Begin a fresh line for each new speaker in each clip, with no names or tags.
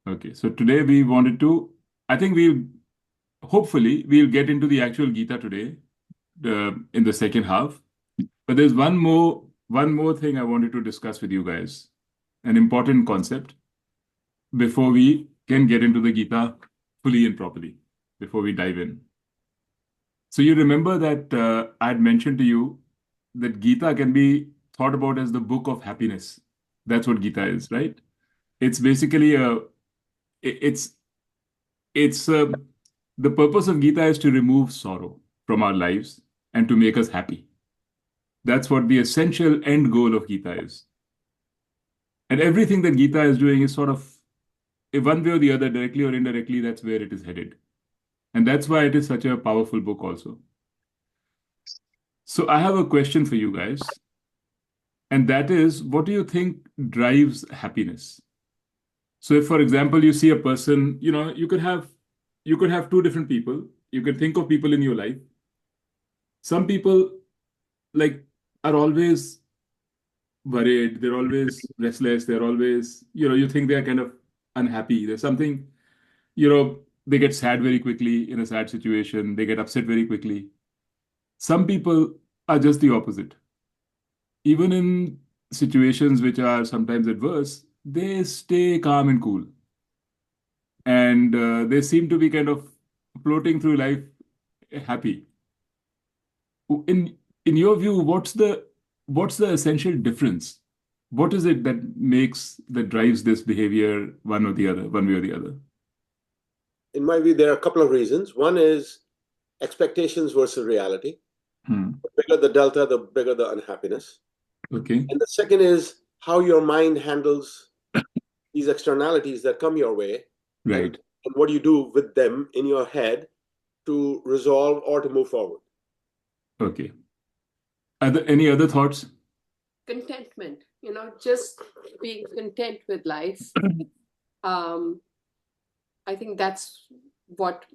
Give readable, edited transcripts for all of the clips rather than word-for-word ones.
Okay, so today I think hopefully, we'll get into the actual Gita today, in the second half. But there's one more thing I wanted to discuss with you guys, an important concept before we can get into the Gita fully and properly, before we dive in. So you remember that I had mentioned to you that Gita can be thought about as the book of happiness. That's what Gita is, right? It's basically it's it's the purpose of Gita is to remove sorrow from our lives and to make us happy. That's what the essential end goal of Gita is. And everything that Gita is doing is sort of, in one way or the other, directly or indirectly, that's where it is headed. And that's why it is such a powerful book also. So I have a question for you guys, and that is, what do you think drives happiness? So if, for example, you see a person, you could have two different people. You can think of people in your life. Some people like are always worried, they're always restless, they're always, you think they're kind of unhappy. There's something, they get sad very quickly in a sad situation, they get upset very quickly. Some people are just the opposite. Even in situations which are sometimes adverse, they stay calm and cool. And they seem to be kind of floating through life happy. In your view, what's the essential difference? What is it that drives this behavior one way or the other?
In my view, there are a couple of reasons. One is expectations versus reality. The bigger the delta, the bigger the unhappiness.
Okay.
And the second is how your mind handles these externalities that come your way,
Right.
and what you do with them in your head to resolve or to move forward.
Okay. Are there any other thoughts?
Contentment, just being content with life. I think that's what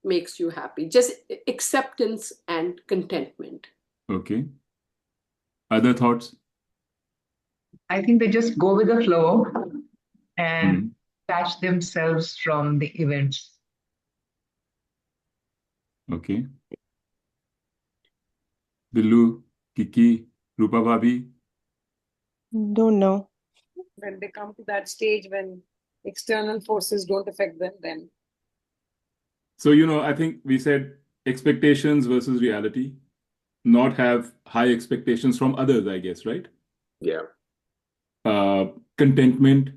makes you happy. Just acceptance and contentment.
Okay. Other thoughts?
I think they just go with the flow and detach themselves from the events.
Okay. Billu, Kiki, Rupa Bhabi?
Don't know.
When they come to that stage when external forces don't affect them, then.
So, I think we said expectations versus reality, not have high expectations from others, I guess, right?
Yeah.
Contentment,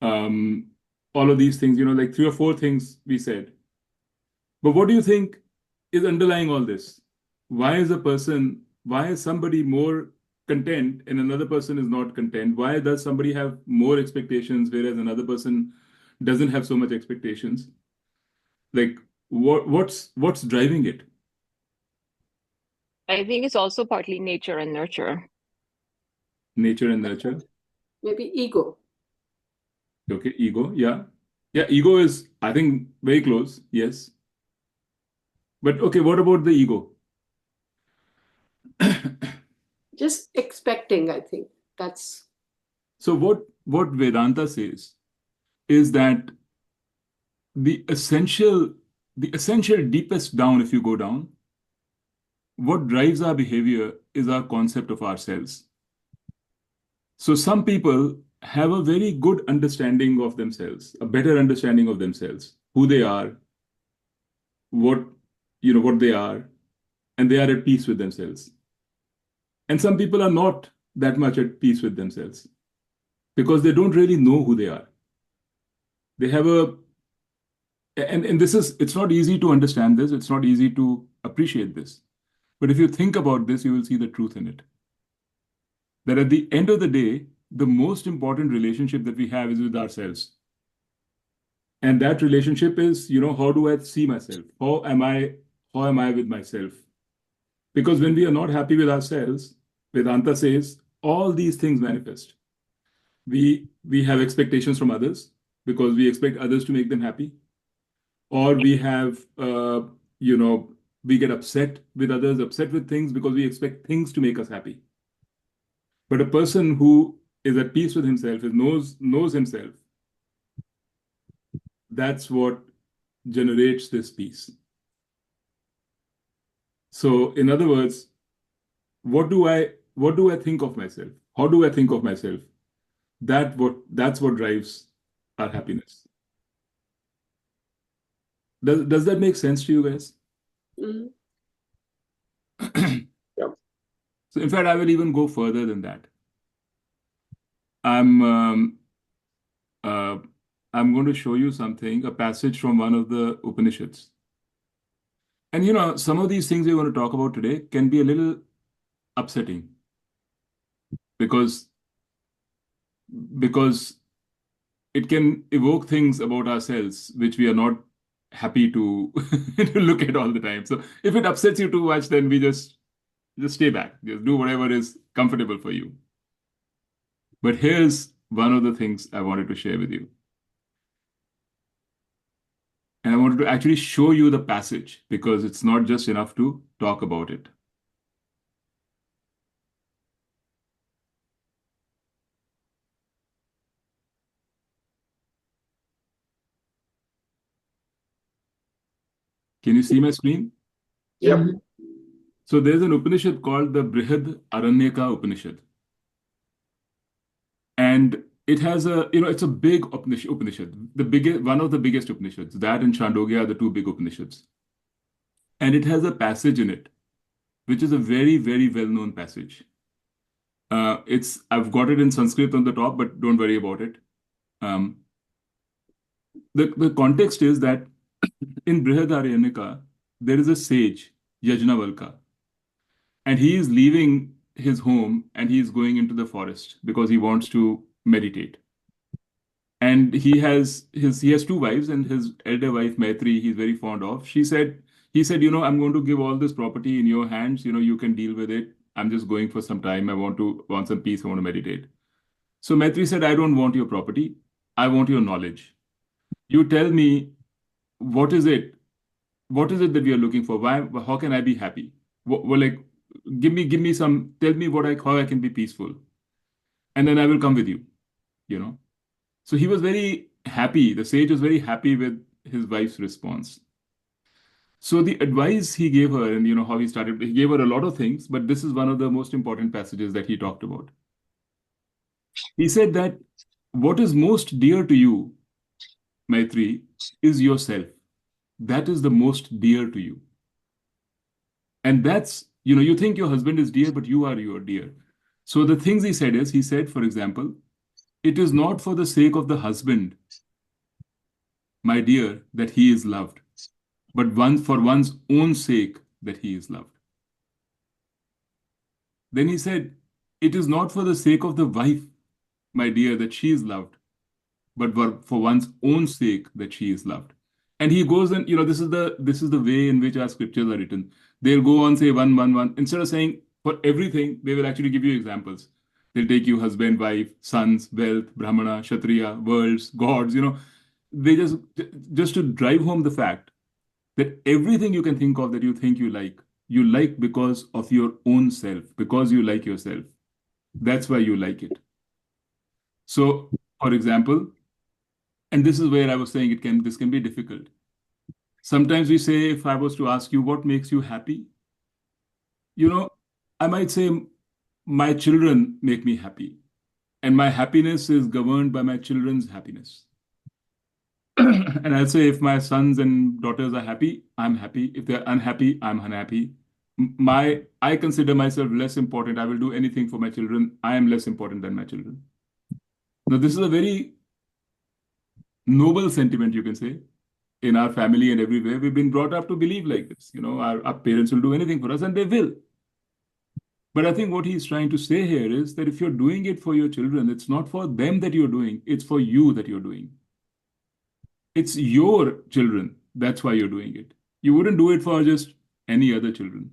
all of these things, like 3 or 4 things we said. But what do you think is underlying all this? Why is somebody more content and another person is not content? Why does somebody have more expectations whereas another person doesn't have so much expectations? Like, what's driving it?
I think it's also partly nature and nurture.
Nature and nurture.
Maybe ego.
Okay, ego. Yeah. Yeah, ego is, I think, very close. Yes. But okay, what about the ego?
Just expecting, I think. That's
So what Vedanta says is that the essential deepest down, if you go down, what drives our behavior is our concept of ourselves. So some people have a very good understanding of themselves, a better understanding of themselves, who they are, what they are, and they are at peace with themselves. And some people are not that much at peace with themselves because they don't really know who they are. They have and it's not easy to understand this. It's not easy to appreciate this. But if you think about this, you will see the truth in it. That at the end of the day, the most important relationship that we have is with ourselves. And that relationship is, how do I see myself? How am I with myself? Because when we are not happy with ourselves, Vedanta says all these things manifest. We have expectations from others because we expect others to make them happy. Or we have, we get upset with others, upset with things because we expect things to make us happy. But a person who is at peace with himself, knows himself, that's what generates this peace. So, in other words, what do I think of myself? How do I think of myself? That's what drives our happiness. Does that make sense to you guys?
Mhm.
Yeah.
So, in fact, I will even go further than that. I'm going to show you something, a passage from one of the Upanishads. And some of these things we're going to talk about today can be a little upsetting because it can evoke things about ourselves which we are not happy to to look at all the time. So if it upsets you too much, then we just stay back. Just do whatever is comfortable for you. But here's one of the things I wanted to share with you. And I wanted to actually show you the passage because it's not just enough to talk about it. Can you see my screen?
Yep.
So there's an Upanishad called the Brihadaranyaka Upanishad. And it has it's a big Upanishad, one of the biggest Upanishads. That and Chandogya are the two big Upanishads. And it has a passage in it, which is a very, very well-known passage. I've got it in Sanskrit on the top, but don't worry about it. The context is that in Brihadaranyaka, there is a sage, Yajnavalkya, and he is leaving his home and he is going into the forest because he wants to meditate. And he has two wives, and his elder wife Maitri he's very fond of. He said, I'm going to give all this property in your hands. You can deal with it. I'm just going for some time. I want some peace. I want to meditate. So Maitri said, I don't want your property. I want your knowledge. You tell me, what is it? What is it that we are looking for? Why? How can I be happy? Like, give me some. Tell me how I can be peaceful, and then I will come with you. So he was very happy. The sage was very happy with his wife's response. So the advice he gave her, and how he started, he gave her a lot of things, but this is one of the most important passages that he talked about. He said that what is most dear to you, Maitri, is yourself. That is the most dear to you. And that's, you think your husband is dear, but you are your dear. So the things he said, for example, it is not for the sake of the husband, my dear, that he is loved, but for one's own sake that he is loved. Then he said, it is not for the sake of the wife, my dear, that she is loved, but for one's own sake that she is loved. And he goes and, this is the way in which our scriptures are written. They'll go on, say one, one, one. Instead of saying for everything, they will actually give you examples. They'll take you husband, wife, sons, wealth, brahmana, kshatriya, worlds, gods, they just to drive home the fact that everything you can think of that you think you like because of your own self, because you like yourself. That's why you like it. So, for example, and this is where I was saying this can be difficult. Sometimes we say, if I was to ask you, what makes you happy? I might say, my children make me happy. And my happiness is governed by my children's happiness. And I'll say, if my sons and daughters are happy, I'm happy. If they're unhappy, I'm unhappy. I consider myself less important. I will do anything for my children. I am less important than my children. Now, this is a very noble sentiment, you can say, in our family and everywhere. We've been brought up to believe like this. Our parents will do anything for us, and they will. But I think what he's trying to say here is that if you're doing it for your children, it's not for them that you're doing, it's for you that you're doing. It's your children. That's why you're doing it. You wouldn't do it for just any other children.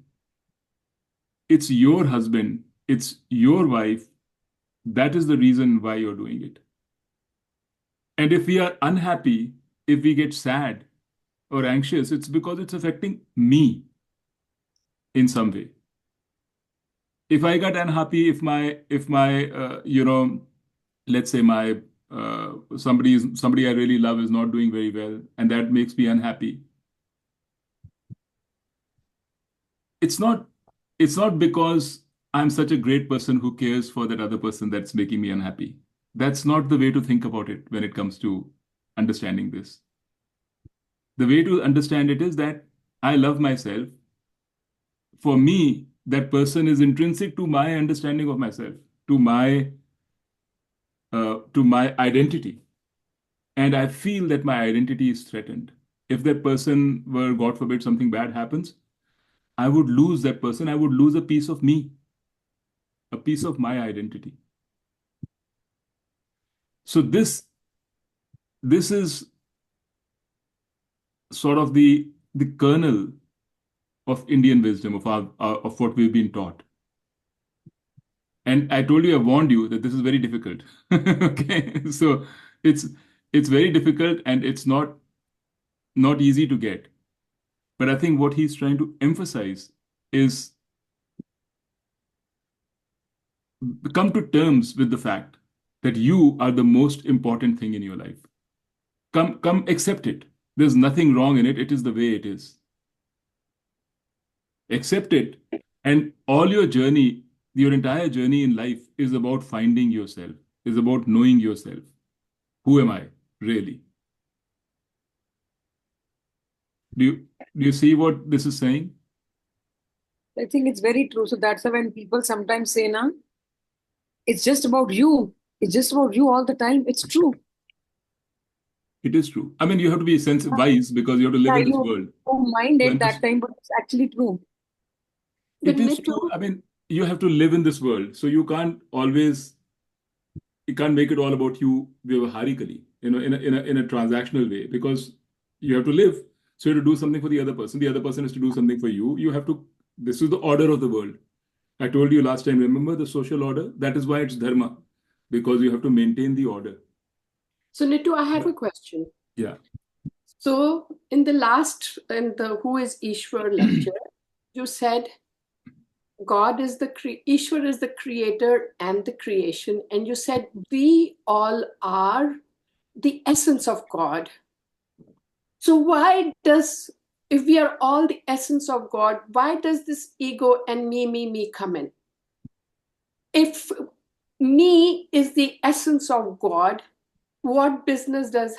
It's your husband. It's your wife. That is the reason why you're doing it. And if we are unhappy, if we get sad or anxious, it's because it's affecting me in some way. If I got unhappy, if my let's say my somebody I really love is not doing very well, and that makes me unhappy. It's not because I'm such a great person who cares for that other person that's making me unhappy. That's not the way to think about it when it comes to understanding this. The way to understand it is that I love myself. For me, that person is intrinsic to my understanding of myself, to my identity. And I feel that my identity is threatened. If that person were, God forbid, something bad happens, I would lose that person. I would lose a piece of me, a piece of my identity. So this is sort of the kernel of Indian wisdom, of what we've been taught. And I told you, I warned you that this is very difficult. Okay, so it's very difficult and it's not easy to get. But I think what he's trying to emphasize is come to terms with the fact that you are the most important thing in your life. Come accept it. There's nothing wrong in it. It is the way it is. Accept it. And all your journey, your entire journey in life is about finding yourself, is about knowing yourself. Who am I, really? Do you see what this is saying?
I think it's very true. So that's why when people sometimes say, "Na, it's just about you. It's just about you all the time." It's true.
It is true. I mean, you have to be wise because you have to live in this world.
Don't mind it that time, but it's actually true.
It is true. I mean, you have to live in this world, so you can't make it all about you vyavaharically, in a transactional way, because you have to live. So you have to do something for the other person. The other person has to do something for you. This is the order of the world. I told you last time, remember the social order? That is why it's dharma, because you have to maintain the order.
So Nitu, I have a question.
Yeah.
So in the Who is Ishwar lecture, you said Ishwar is the creator and the creation. And you said we all are the essence of God. So if we are all the essence of God, why does this ego and me come in? If me is the essence of God, what business does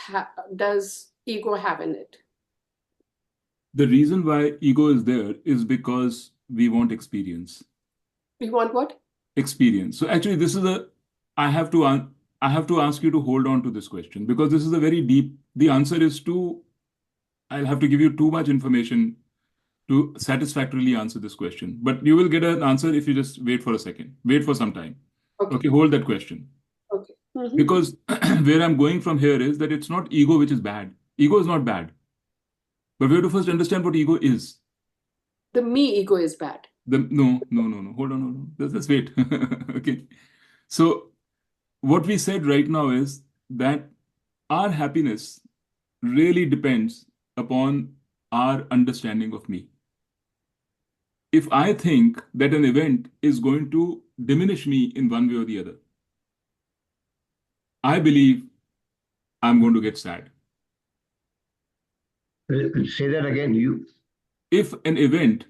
ego have in it?
The reason why ego is there is because we want experience.
We want what?
Experience. So actually, I have to ask you to hold on to this question, because this is a very deep. The answer is I'll have to give you too much information to satisfactorily answer this question. But you will get an answer if you just wait for a second. Wait for some time. Okay, hold that question.
Okay. Mm-hmm.
Because where I'm going from here is that it's not ego which is bad. Ego is not bad. But we have to first understand what ego is.
The me ego is bad.
No. Hold on. Let's wait. Okay. So what we said right now is that our happiness really depends upon our understanding of me. If I think that an event is going to diminish me in one way or the other, I believe I'm going to get sad.
Say that again.
If an event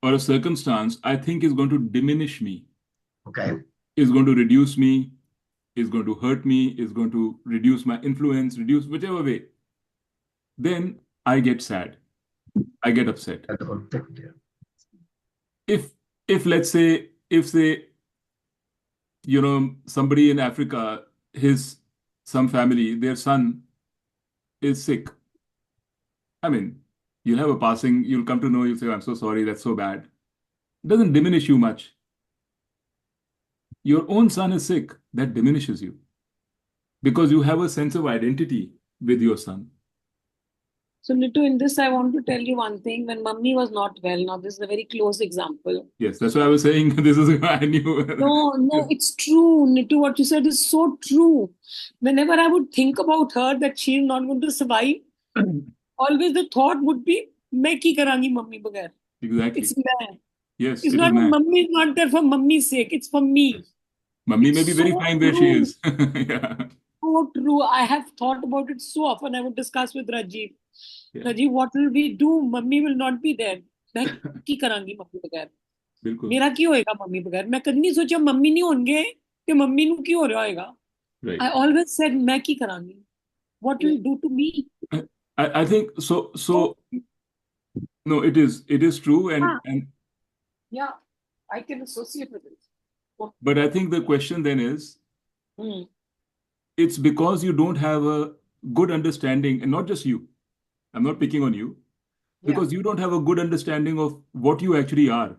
or a circumstance I think is going to diminish me,
okay,
is going to reduce me, is going to hurt me, is going to reduce my influence, reduce whichever way, then I get sad. I get upset. If let's say, somebody in Africa, some family, their son is sick. I mean, you'll come to know, you'll say, I'm so sorry, that's so bad. It doesn't diminish you much. Your own son is sick, that diminishes you. Because you have a sense of identity with your son.
So Nitu, in this, I want to tell you one thing. When mummy was not well, now this is a very close example.
Yes, that's why I was saying this is I knew.
No, it's true. Nitu, what you said is so true. Whenever I would think about her, that she is not going to survive, always the thought would be, "Main ki karangi mummy bagair."
Exactly.
It's me.
Yes,
it's not mummy is not there for mummy's sake. It's for me.
Mummy may be very fine where she is. Yeah.
so true. I have thought about it so often. I would discuss with Rajiv.
Yeah.
Rajiv, what will we do? Mummy will not be there. मैं की करांगी mummy बगैर
बिल्कुल
मेरा की होएगा mummy बगैर मैं कभी नहीं सोचा मम्मी नहीं होंगे कि मम्मी नु की हो रहा होएगा
right.
I always said मैं की करांगी what will do to me
I think so no, it is true and
yeah I can associate with it
but I think the question then is it's because you don't have a good understanding, and not just you. I'm not picking on you, because you don't have a good understanding of what you actually are.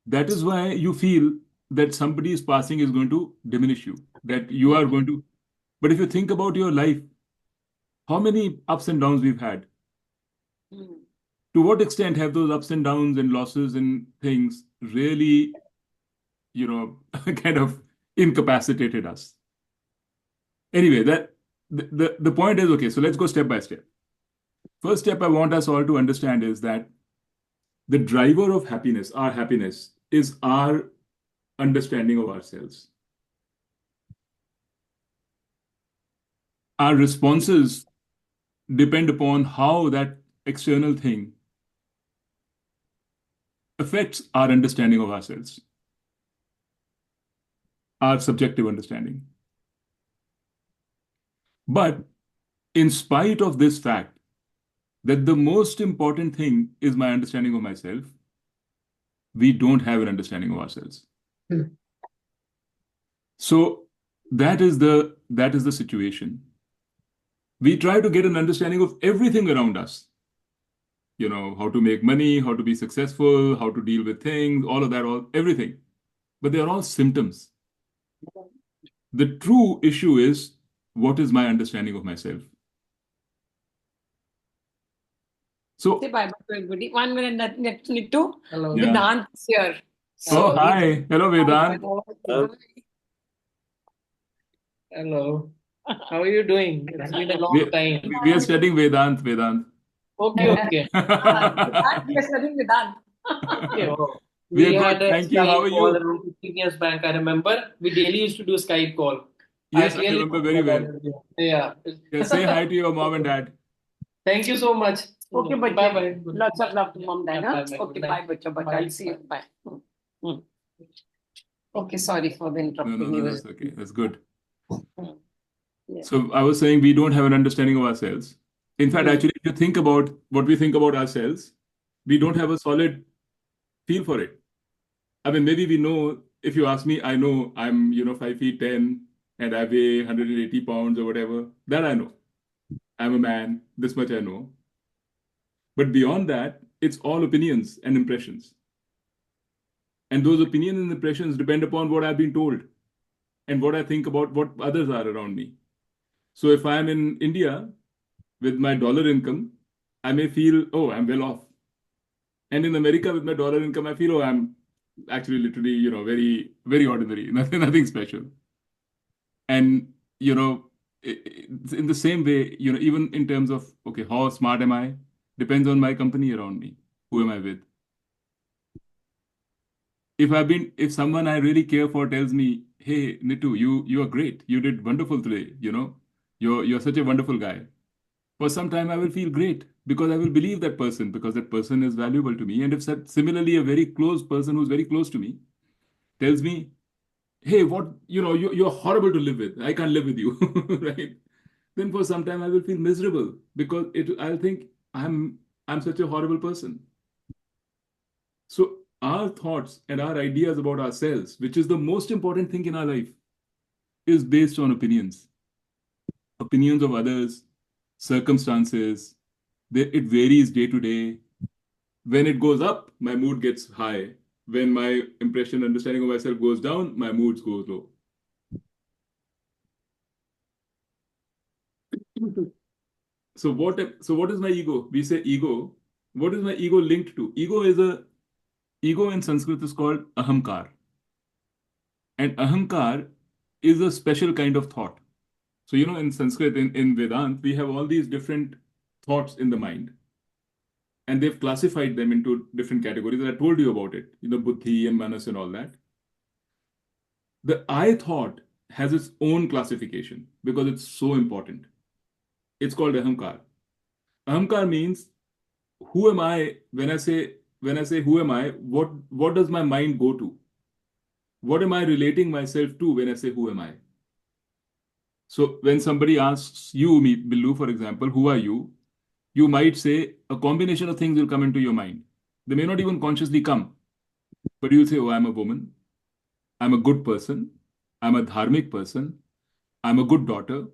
That is why you feel that somebody's passing is going to diminish you, that you are going to. But if you think about your life, how many ups and downs we've had? To what extent have those ups and downs and losses and things really, kind of incapacitated us? Anyway, the point is, okay, so let's go step by step. First step I want us all to understand is that the driver of happiness, our happiness, is our understanding of ourselves. Our responses depend upon how that external thing affects our understanding of ourselves, our subjective understanding. But in spite of this fact, that the most important thing is my understanding of myself, we don't have an understanding of ourselves. So that is the situation. We try to get an understanding of everything around us. How to make money, how to be successful, how to deal with things, all of that, everything. But they're all symptoms. The true issue is, what is my understanding of myself? So,
say bye to everybody 1 minute Nittu
Hello.
Yeah.
Vedant is here
oh, hi. Hello, Vedant.
Hello. How are you doing? It's been a long time.
We are studying Vedant.
Okay.
Vedant, we are studying Vedant
Yeah.
We are
We
good.
had a
Thank you. How are
Skype call
you?
around 15 years back. I remember we daily used to do Skype call.
Yes, I
really
remember very well.
Yeah.
Say hi to your mom and dad.
Thank you so much.
okay
Bye
bye
bye.
lots of love to mom dad huh?
Bye-bye.
okay
Good
bye
night.
bacha
Bye.
I'll see you bye okay sorry for the interrupting
No,
you
that's okay. That's good.
Yeah.
So I was saying we don't have an understanding of ourselves. In fact, actually, if you think about what we think about ourselves, we don't have a solid feel for it. I mean, maybe we know, if you ask me, I know I'm, 5 feet 10 and I weigh 180 pounds or whatever. That I know. I'm a man. This much I know. But beyond that, it's all opinions and impressions. And those opinions and impressions depend upon what I've been told and what I think about what others are around me. So if I'm in India with my dollar income, I may feel, oh, I'm well off. And in America with my dollar income, I feel, oh, I'm actually literally, very, very ordinary, nothing special. And, in the same way, even in terms of, okay, how smart am I? Depends on my company around me. Who am I with? If someone I really care for tells me, hey, Nitu, you are great. You did wonderful today. You're such a wonderful guy. For some time, I will feel great because I will believe that person, because that person is valuable to me. And if similarly, a very close person who's very close to me tells me, hey, you're horrible to live with. I can't live with you, right? Then for some time I will feel miserable because I'll think I'm such a horrible person. So our thoughts and our ideas about ourselves, which is the most important thing in our life, is based on opinions of others, circumstances. It varies day to day. When it goes up, my mood gets high. When my understanding of myself goes down, my moods goes low. So what is my ego? We say ego. What is my ego linked to? Ego in Sanskrit is called ahamkar. And ahamkar is a special kind of thought. So, in Sanskrit, in Vedanta, we have all these different thoughts in the mind. And they've classified them into different categories. And I told you about it, buddhi and manas and all that. The I thought has its own classification because it's so important. It's called ahamkar. Ahamkar means who am I when I say who am I, what does my mind go to? What am I relating myself to when I say who am I? So when somebody asks you, me, Billu, for example, who are you? You might say a combination of things will come into your mind. They may not even consciously come, but you'll say, oh, I'm a woman. I'm a good person. I'm a dharmic person. I'm a good daughter.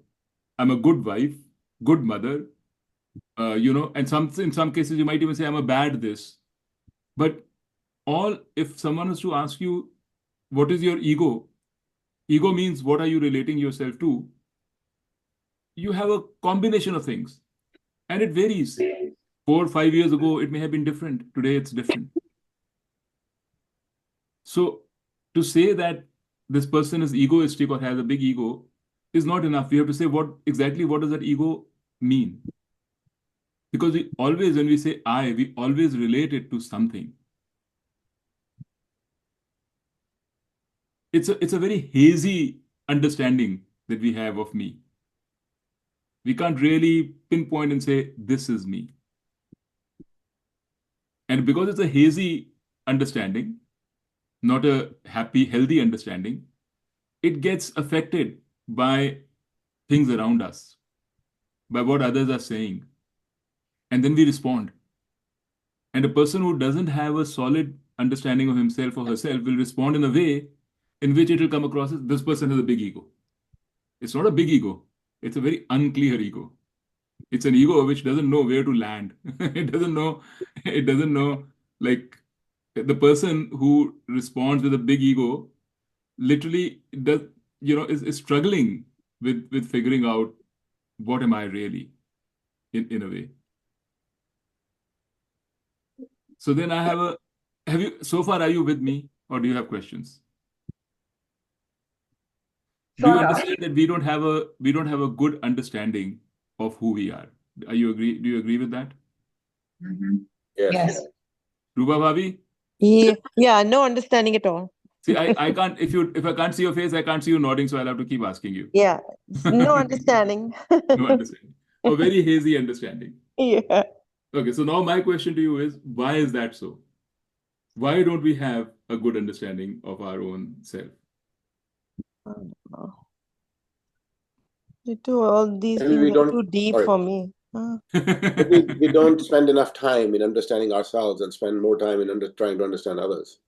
I'm a good wife, good mother. And in some cases you might even say I'm a bad this. But if someone is to ask you, what is your ego? Ego means what are you relating yourself to? You have a combination of things, and it varies. 4 or 5 years ago, it may have been different. Today, it's different. So to say that this person is egoistic or has a big ego is not enough. We have to say what does that ego mean? Because when we say I, we always relate it to something. It's a very hazy understanding that we have of me. We can't really pinpoint and say, this is me. And because it's a hazy understanding, not a happy, healthy understanding, it gets affected by things around us, by what others are saying. And then we respond. And a person who doesn't have a solid understanding of himself or herself will respond in a way in which it will come across as this person has a big ego. It's not a big ego. It's a very unclear ego. It's an ego which doesn't know where to land. It doesn't know, like the person who responds with a big ego literally is struggling with figuring out what am I really in a way. So then so far, are you with me or do you have questions? Do you understand that we don't have a good understanding of who we are? Do you agree with that?
Mm-hmm.
Yes.
Rupa Bhabi?
Yeah, no understanding at all.
See, I can't, if I can't see your face, I can't see you nodding, so I'll have to keep asking you.
Yeah, no understanding.
No understanding. A very hazy understanding.
Yeah.
Okay, so now my question to you is, why is that so? Why don't we have a good understanding of our own self?
I don't know. All these
Maybe
things are too deep for me.
We don't spend enough time in understanding ourselves and spend more time in trying to understand others.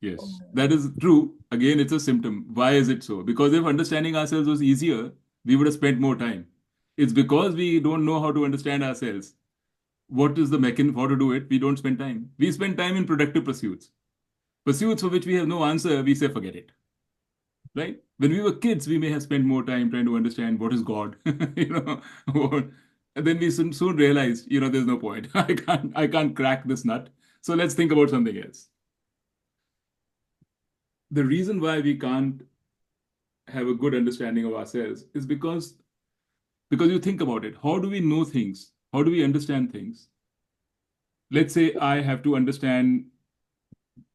Yes, that is true. Again, it's a symptom. Why is it so? Because if understanding ourselves was easier, we would have spent more time. It's because we don't know how to understand ourselves. What is the mechanism for to do it? We don't spend time. We spend time in productive pursuits. Pursuits for which we have no answer, we say forget it. Right? When we were kids, we may have spent more time trying to understand what is God, and then we soon realized, there's no point. I can't crack this nut. So let's think about something else. The reason why we can't have a good understanding of ourselves is because you think about it. How do we know things? How do we understand things? Let's say I have to understand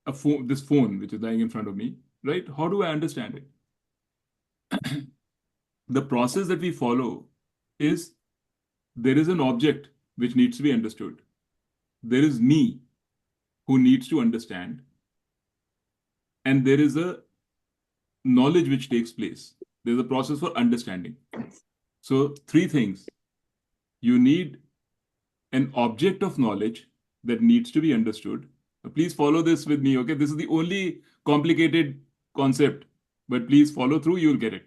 this phone which is lying in front of me, right? How do I understand it? The process that we follow is there is an object which needs to be understood. There is me who needs to understand. And there is a knowledge which takes place. There's a process for understanding. So 3 things. You need an object of knowledge that needs to be understood. Please follow this with me, okay? This is the only complicated concept, but please follow through, you'll get it.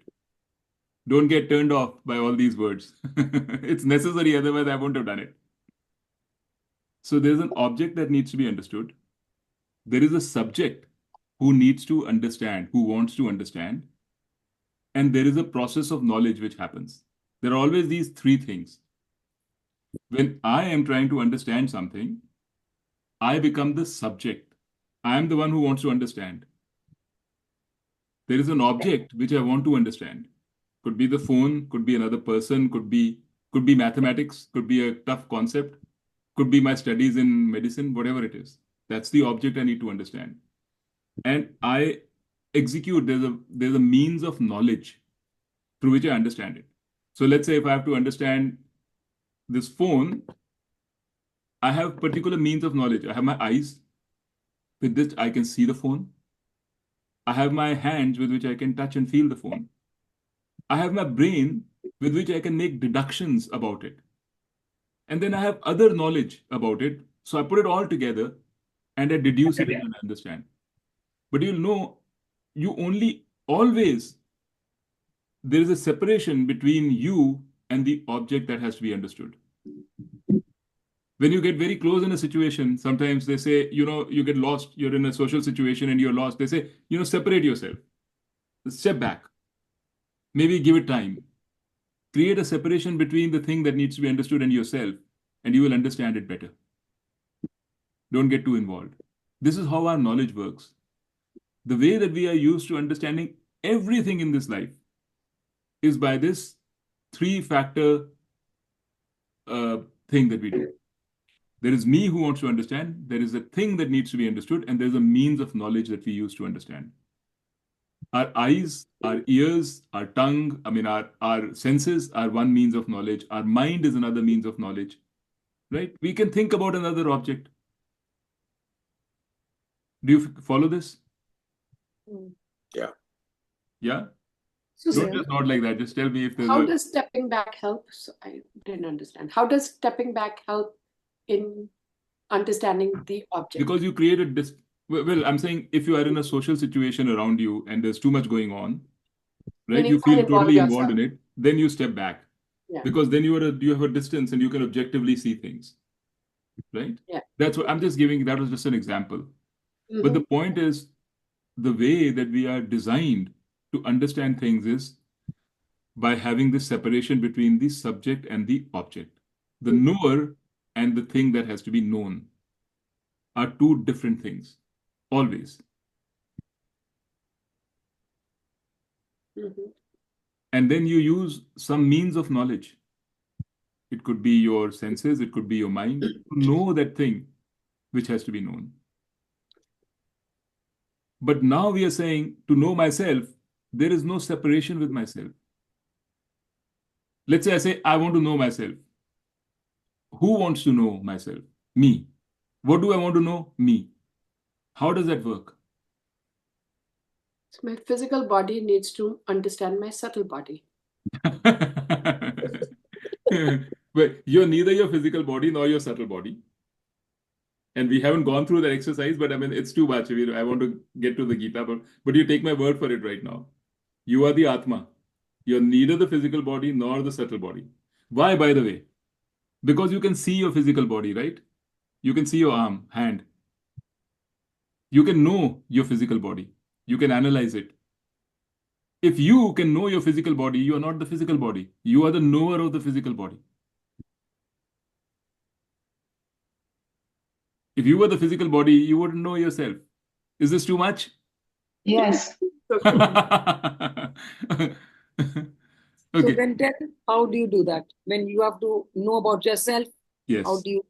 Don't get turned off by all these words. It's necessary, otherwise I wouldn't have done it. So there's an object that needs to be understood. There is a subject who needs to understand, who wants to understand. And there is a process of knowledge which happens. There are always these 3 things. When I am trying to understand something, I become the subject. I am the one who wants to understand. There is an object which I want to understand. Could be the phone, could be another person, could be mathematics, could be a tough concept, could be my studies in medicine, whatever it is. That's the object I need to understand. And I execute, there's a means of knowledge through which I understand it. So let's say if I have to understand this phone, I have particular means of knowledge. I have my eyes, with which I can see the phone. I have my hands with which I can touch and feel the phone. I have my brain with which I can make deductions about it. And then I have other knowledge about it. So I put it all together and I deduce it and I understand. But you'll know, you only always, there is a separation between you and the object that has to be understood. When you get very close in a situation, sometimes they say, you get lost, you're in a social situation and you're lost. They say, separate yourself. Step back. Maybe give it time. Create a separation between the thing that needs to be understood and yourself, and you will understand it better. Don't get too involved. This is how our knowledge works. The way that we are used to understanding everything in this life is by this three-factor thing that we do. There is me who wants to understand, there is a thing that needs to be understood, and there's a means of knowledge that we use to understand. Our eyes, our ears, our tongue, our senses are one means of knowledge. Our mind is another means of knowledge, right? We can think about another object. Do you follow this?
Yeah.
Yeah?
So,
Don't just nod like that. Just tell me if there's
how does stepping back help? So I didn't understand. How does stepping back help in understanding the object?
Because you created this. Well, I'm saying if you are in a social situation around you and there's too much going on, right?
Meaning
You feel totally
yourself.
involved in it. Then you step back.
Yeah.
Because then you have a distance and you can objectively see things, right?
Yeah.
That's what I'm just giving. That was just an example. But the point is, the way that we are designed to understand things is by having this separation between the subject and the object. The knower and the thing that has to be known are two different things, always. And then you use some means of knowledge. It could be your senses, it could be your mind, to know that thing which has to be known. But now we are saying, to know myself, there is no separation with myself. Let's say I say, I want to know myself. Who wants to know myself? Me. What do I want to know? Me. How does that work?
So my physical body needs to understand my subtle body.
Well, you're neither your physical body nor your subtle body. And we haven't gone through that exercise, but it's too much. I want to get to the Gita, but you take my word for it right now. You are the Atma. You're neither the physical body nor the subtle body. Why, by the way? Because you can see your physical body, right? You can see your arm, hand. You can know your physical body. You can analyze it. If you can know your physical body, you are not the physical body. You are the knower of the physical body. If you were the physical body, you wouldn't know yourself. Is this too much?
Yes.
Okay.
So then tell, how do you do that? When you have to know about yourself,
yes.
How do you?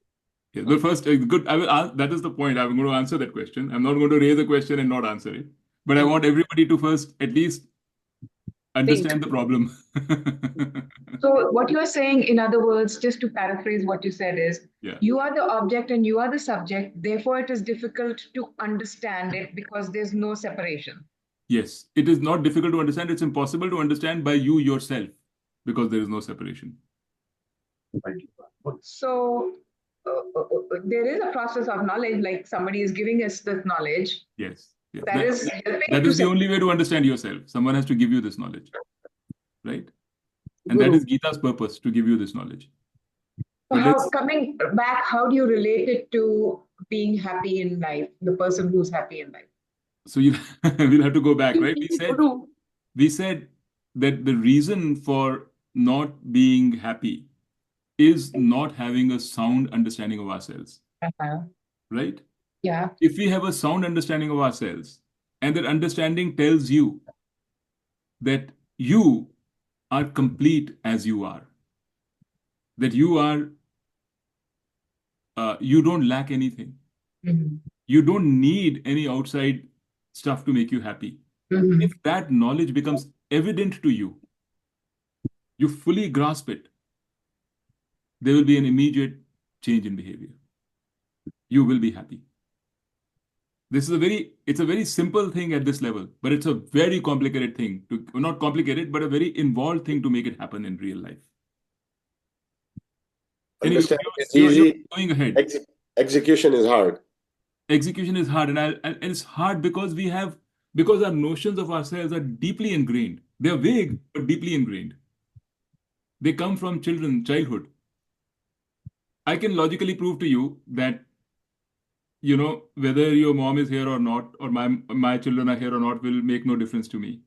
Yes. Well, first, good. I will. That is the point. I'm going to answer that question. I'm not going to raise a question and not answer it. But I want everybody to first at least understand the problem.
So what you are saying, in other words, just to paraphrase what you said is, you are the object and you are the subject. Therefore, it is difficult to understand it because there's no separation.
Yes, it is not difficult to understand. It's impossible to understand by you yourself because there is no separation.
So there is a process of knowledge, like somebody is giving us this knowledge.
Yes. Yes.
That is
the only way to understand yourself. Someone has to give you this knowledge, right? And that is Gita's purpose, to give you this knowledge.
So coming back, how do you relate it to being happy in life, the person who's happy in life?
So we'll have to go back, right? We said that the reason for not being happy is not having a sound understanding of ourselves. Right?
Yeah.
If we have a sound understanding of ourselves, and that understanding tells you that you are complete as you are, that you are, you don't lack anything. You don't need any outside stuff to make you happy. If that knowledge becomes evident to you, you fully grasp it, there will be an immediate change in behavior. You will be happy. It's a very simple thing at this level, but it's a very complicated thing not complicated, but a very involved thing to make it happen in real life.
Understand it's
you're
easy.
Going ahead.
Execution is hard.
Execution is hard, and it's hard because our notions of ourselves are deeply ingrained. They are vague, but deeply ingrained. They come from childhood. I can logically prove to you that, whether your mom is here or not, or my children are here or not, will make no difference to me.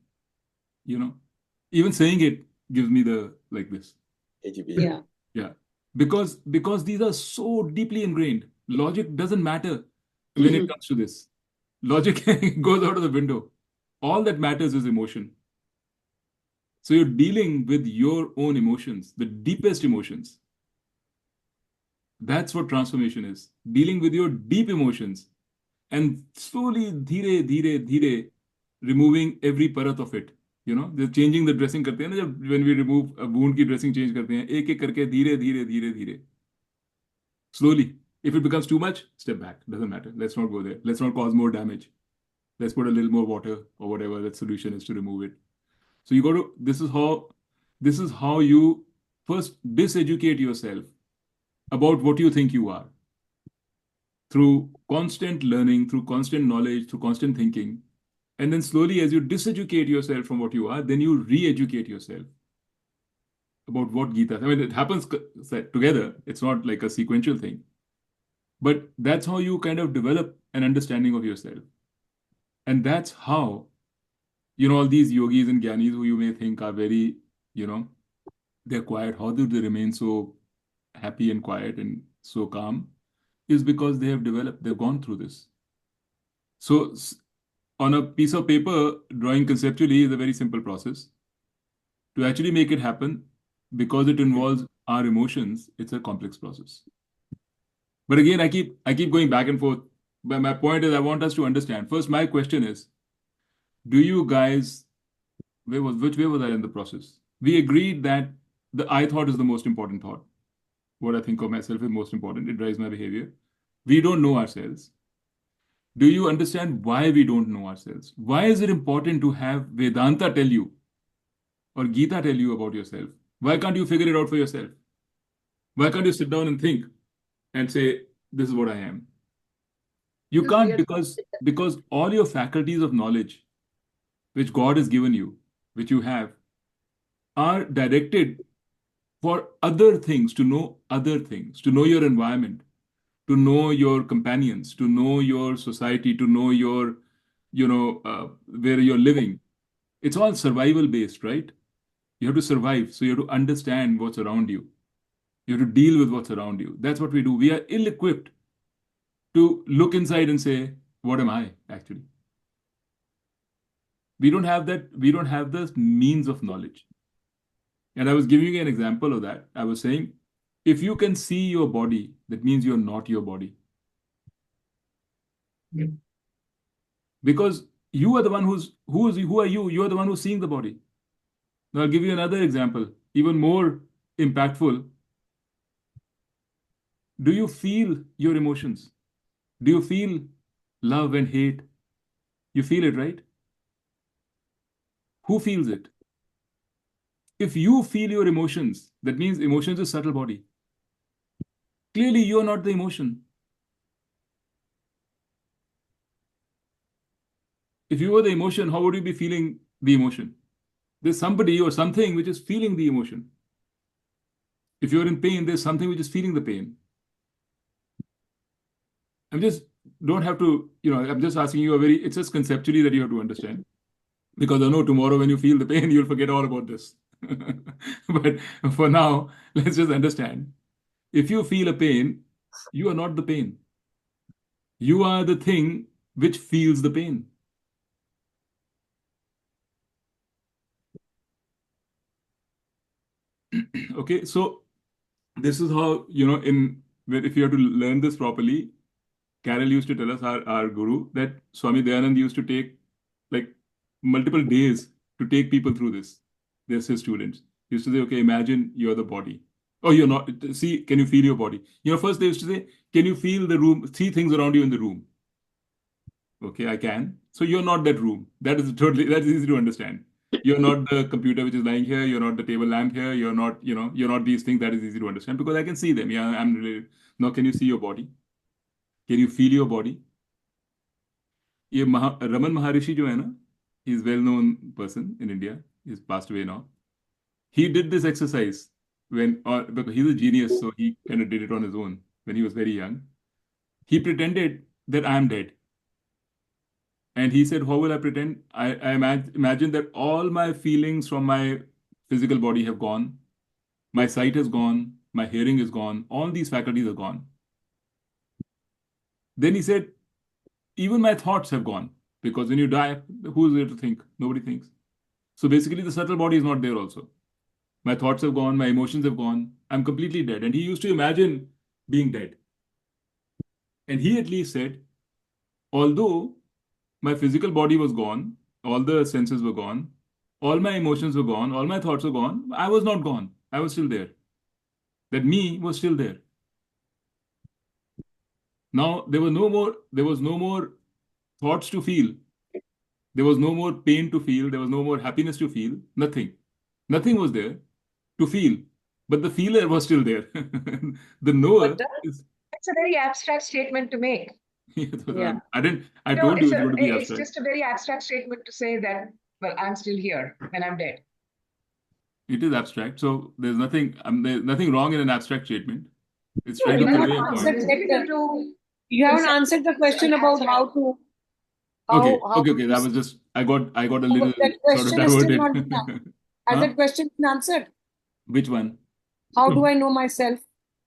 Even saying it gives me this.
Yeah.
Yeah. Because these are so deeply ingrained. Logic doesn't matter when it comes to this. Logic goes out of the window. All that matters is emotion. So you're dealing with your own emotions, the deepest emotions. That's what transformation is. Dealing with your deep emotions and slowly, dhire, dhire, dhire, removing every parat of it. They're changing the dressing करते हैं ना, जब when we remove a wound की dressing change करते हैं, एक एक करके धीरे धीरे धीरे धीरे. Slowly. If it becomes too much, step back. Doesn't matter. Let's not go there. Let's not cause more damage. Let's put a little more water or whatever that solution is to remove it. So you got to, this is how you first diseducate yourself about what you think you are. Through constant learning, through constant knowledge, through constant thinking. And then slowly, as you diseducate yourself from what you are, then you re-educate yourself about what Gita. I mean, it happens together. It's not like a sequential thing. But that's how you kind of develop an understanding of yourself. And that's how, all these yogis and gyanis who you may think are very, they're quiet. How do they remain so happy and quiet and so calm? Is because they've gone through this. So on a piece of paper, drawing conceptually is a very simple process. To actually make it happen, because it involves our emotions, it's a complex process. But again, I keep going back and forth. But my point is, I want us to understand. First, my question is, do you guys, which way was I in the process? We agreed that the I thought is the most important thought. What I think of myself is most important. It drives my behavior. We don't know ourselves. Do you understand why we don't know ourselves? Why is it important to have Vedanta tell you or Gita tell you about yourself? Why can't you figure it out for yourself? Why can't you sit down and think and say, this is what I am? You can't, because all your faculties of knowledge, which God has given you, which you have, are directed for other things, to know other things, to know your environment, to know your companions, to know your society, to know your, where you're living. It's all survival based, right? You have to survive. So you have to understand what's around you. You have to deal with what's around you. That's what we do. We are ill-equipped to look inside and say, what am I actually? We don't have that. We don't have the means of knowledge. And I was giving you an example of that. I was saying, if you can see your body, that means you're not your body.
Yeah.
Because you are the one who are you? You are the one who's seeing the body. Now I'll give you another example, even more impactful. Do you feel your emotions? Do you feel love and hate? You feel it, right? Who feels it? If you feel your emotions, that means emotions is subtle body. Clearly, you're not the emotion. If you were the emotion, how would you be feeling the emotion? There's somebody or something which is feeling the emotion. If you're in pain, there's something which is feeling the pain. I'm just asking you it's just conceptually that you have to understand. Because I know tomorrow when you feel the pain, you'll forget all about this. But for now, let's just understand. If you feel a pain, you are not the pain. You are the thing which feels the pain. Okay, so this is how, if you have to learn this properly, Carol used to tell us, our guru, that Swami Dayanand used to take like multiple days to take people through this. They're his students. He used to say, okay, imagine you're the body. Oh, you're not. See, can you feel your body? First they used to say, can you feel the room, 3 things around you in the room? Okay, I can. So you're not that room. That's easy to understand. You're not the computer which is lying here. You're not the table lamp here. You're not, you're not these things. That is easy to understand because I can see them. Yeah, I'm related. Now, can you see your body? Can you feel your body? ये Raman Maharishi जो है ना, he's well-known person in India. He's passed away now. He did this exercise because he's a genius, so he kind of did it on his own when he was very young. He pretended that I am dead. And he said, how will I pretend? I imagine that all my feelings from my physical body have gone. My sight has gone. My hearing is gone. All these faculties are gone. Then he said, even my thoughts have gone. Because when you die, who's there to think? Nobody thinks. So basically, the subtle body is not there also. My thoughts have gone. My emotions have gone. I'm completely dead. And he used to imagine being dead. And he at least said, although my physical body was gone, all the senses were gone, all my emotions were gone, all my thoughts were gone, I was not gone. I was still there. That me was still there. Now, there was no more thoughts to feel. There was no more pain to feel. There was no more happiness to feel. Nothing. Nothing was there to feel. But the feeler was still there. The knower is...
It's a very abstract statement to make.
Yeah. I told you it's going to be abstract.
It's just a very abstract statement to say that, well, I'm still here when I'm dead.
It is abstract. So there's nothing wrong in an abstract statement. It's trying
You
to
haven't
convey a point.
You haven't answered the question about how to.
Okay. That was just I got a little
that question
sort of diverted.
Is still not Has that question been answered?
Which one?
How do I know myself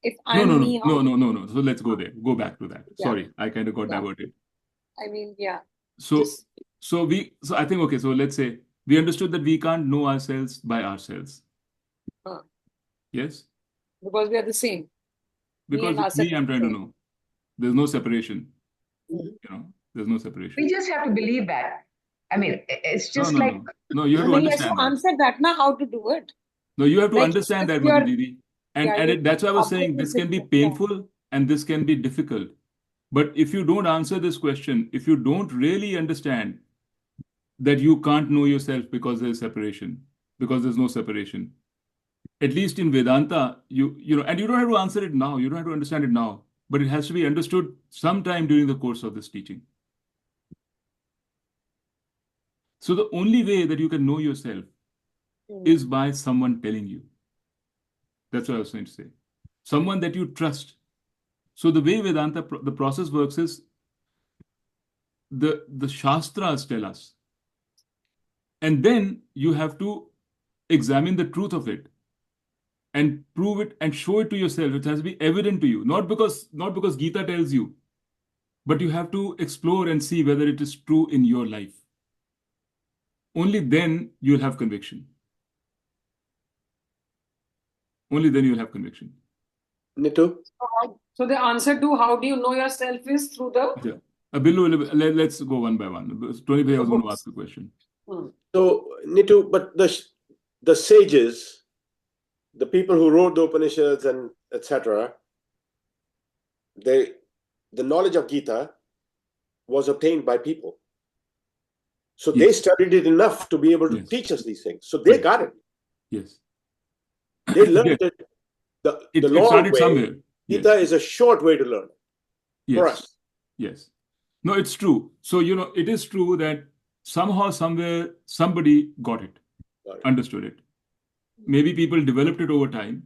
if I'm me?
No. So let's go there. Go back to that.
Yeah.
Sorry, I kind of got diverted.
I mean, yeah.
So I think, okay, so let's say we understood that we can't know ourselves by ourselves. Yes?
Because we are the same.
Because me, I'm trying to know. There's no separation. There's no separation.
We just have to believe that. I mean, it's just
No, you have to understand
that. Answer that now, how to do it.
No, you have to understand that, Madhu Didi. And that's why I was saying this can be painful and this can be difficult. But if you don't answer this question, if you don't really understand that you can't know yourself because there's separation, because there's no separation, at least in Vedanta, you know, and you don't have to answer it now, you don't have to understand it now, but it has to be understood sometime during the course of this teaching. So the only way that you can know yourself is by someone telling you. That's what I was trying to say. Someone that you trust. So the way Vedanta, the process works is the Shastras tell us. And then you have to examine the truth of it and prove it and show it to yourself. It has to be evident to you. Not because Gita tells you, but you have to explore and see whether it is true in your life. Only then you'll have conviction. Only then you'll have conviction.
Nitu?
So the answer to how do you know yourself is through the...
Yeah. Billu, let's go one by one. Tony Bhai was going to ask a question.
So, Nitu, but the sages, the people who wrote the Upanishads and etc., the knowledge of Gita was obtained by people. So they studied it enough to be able to teach us these things. So they got it.
Yes.
They learned it the long way.
Somewhere.
Gita is a short way to learn for us.
Yes. No, it's true. So, it is true that somehow, somewhere, somebody got it, understood it. Maybe people developed it over time.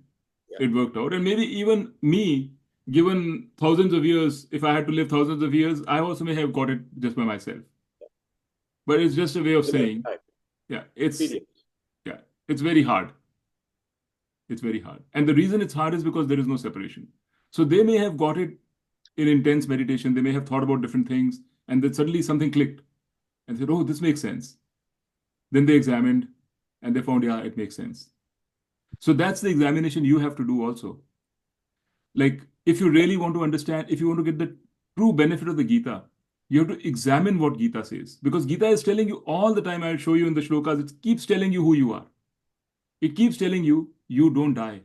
Yeah. It worked out. And maybe even me, given thousands of years, if I had to live thousands of years, I also may have got it just by myself. Yeah. But it's just a way of saying, it's very hard. It's very hard. And the reason it's hard is because there is no separation. So they may have got it in intense meditation. They may have thought about different things. And then suddenly something clicked. And said, oh, this makes sense. Then they examined and they found, it makes sense. So that's the examination you have to do also. Like, if you really want to understand, if you want to get the true benefit of the Gita, you have to examine what Gita says. Because Gita is telling you all the time, I'll show you in the shlokas, it keeps telling you who you are. It keeps telling you, you don't die.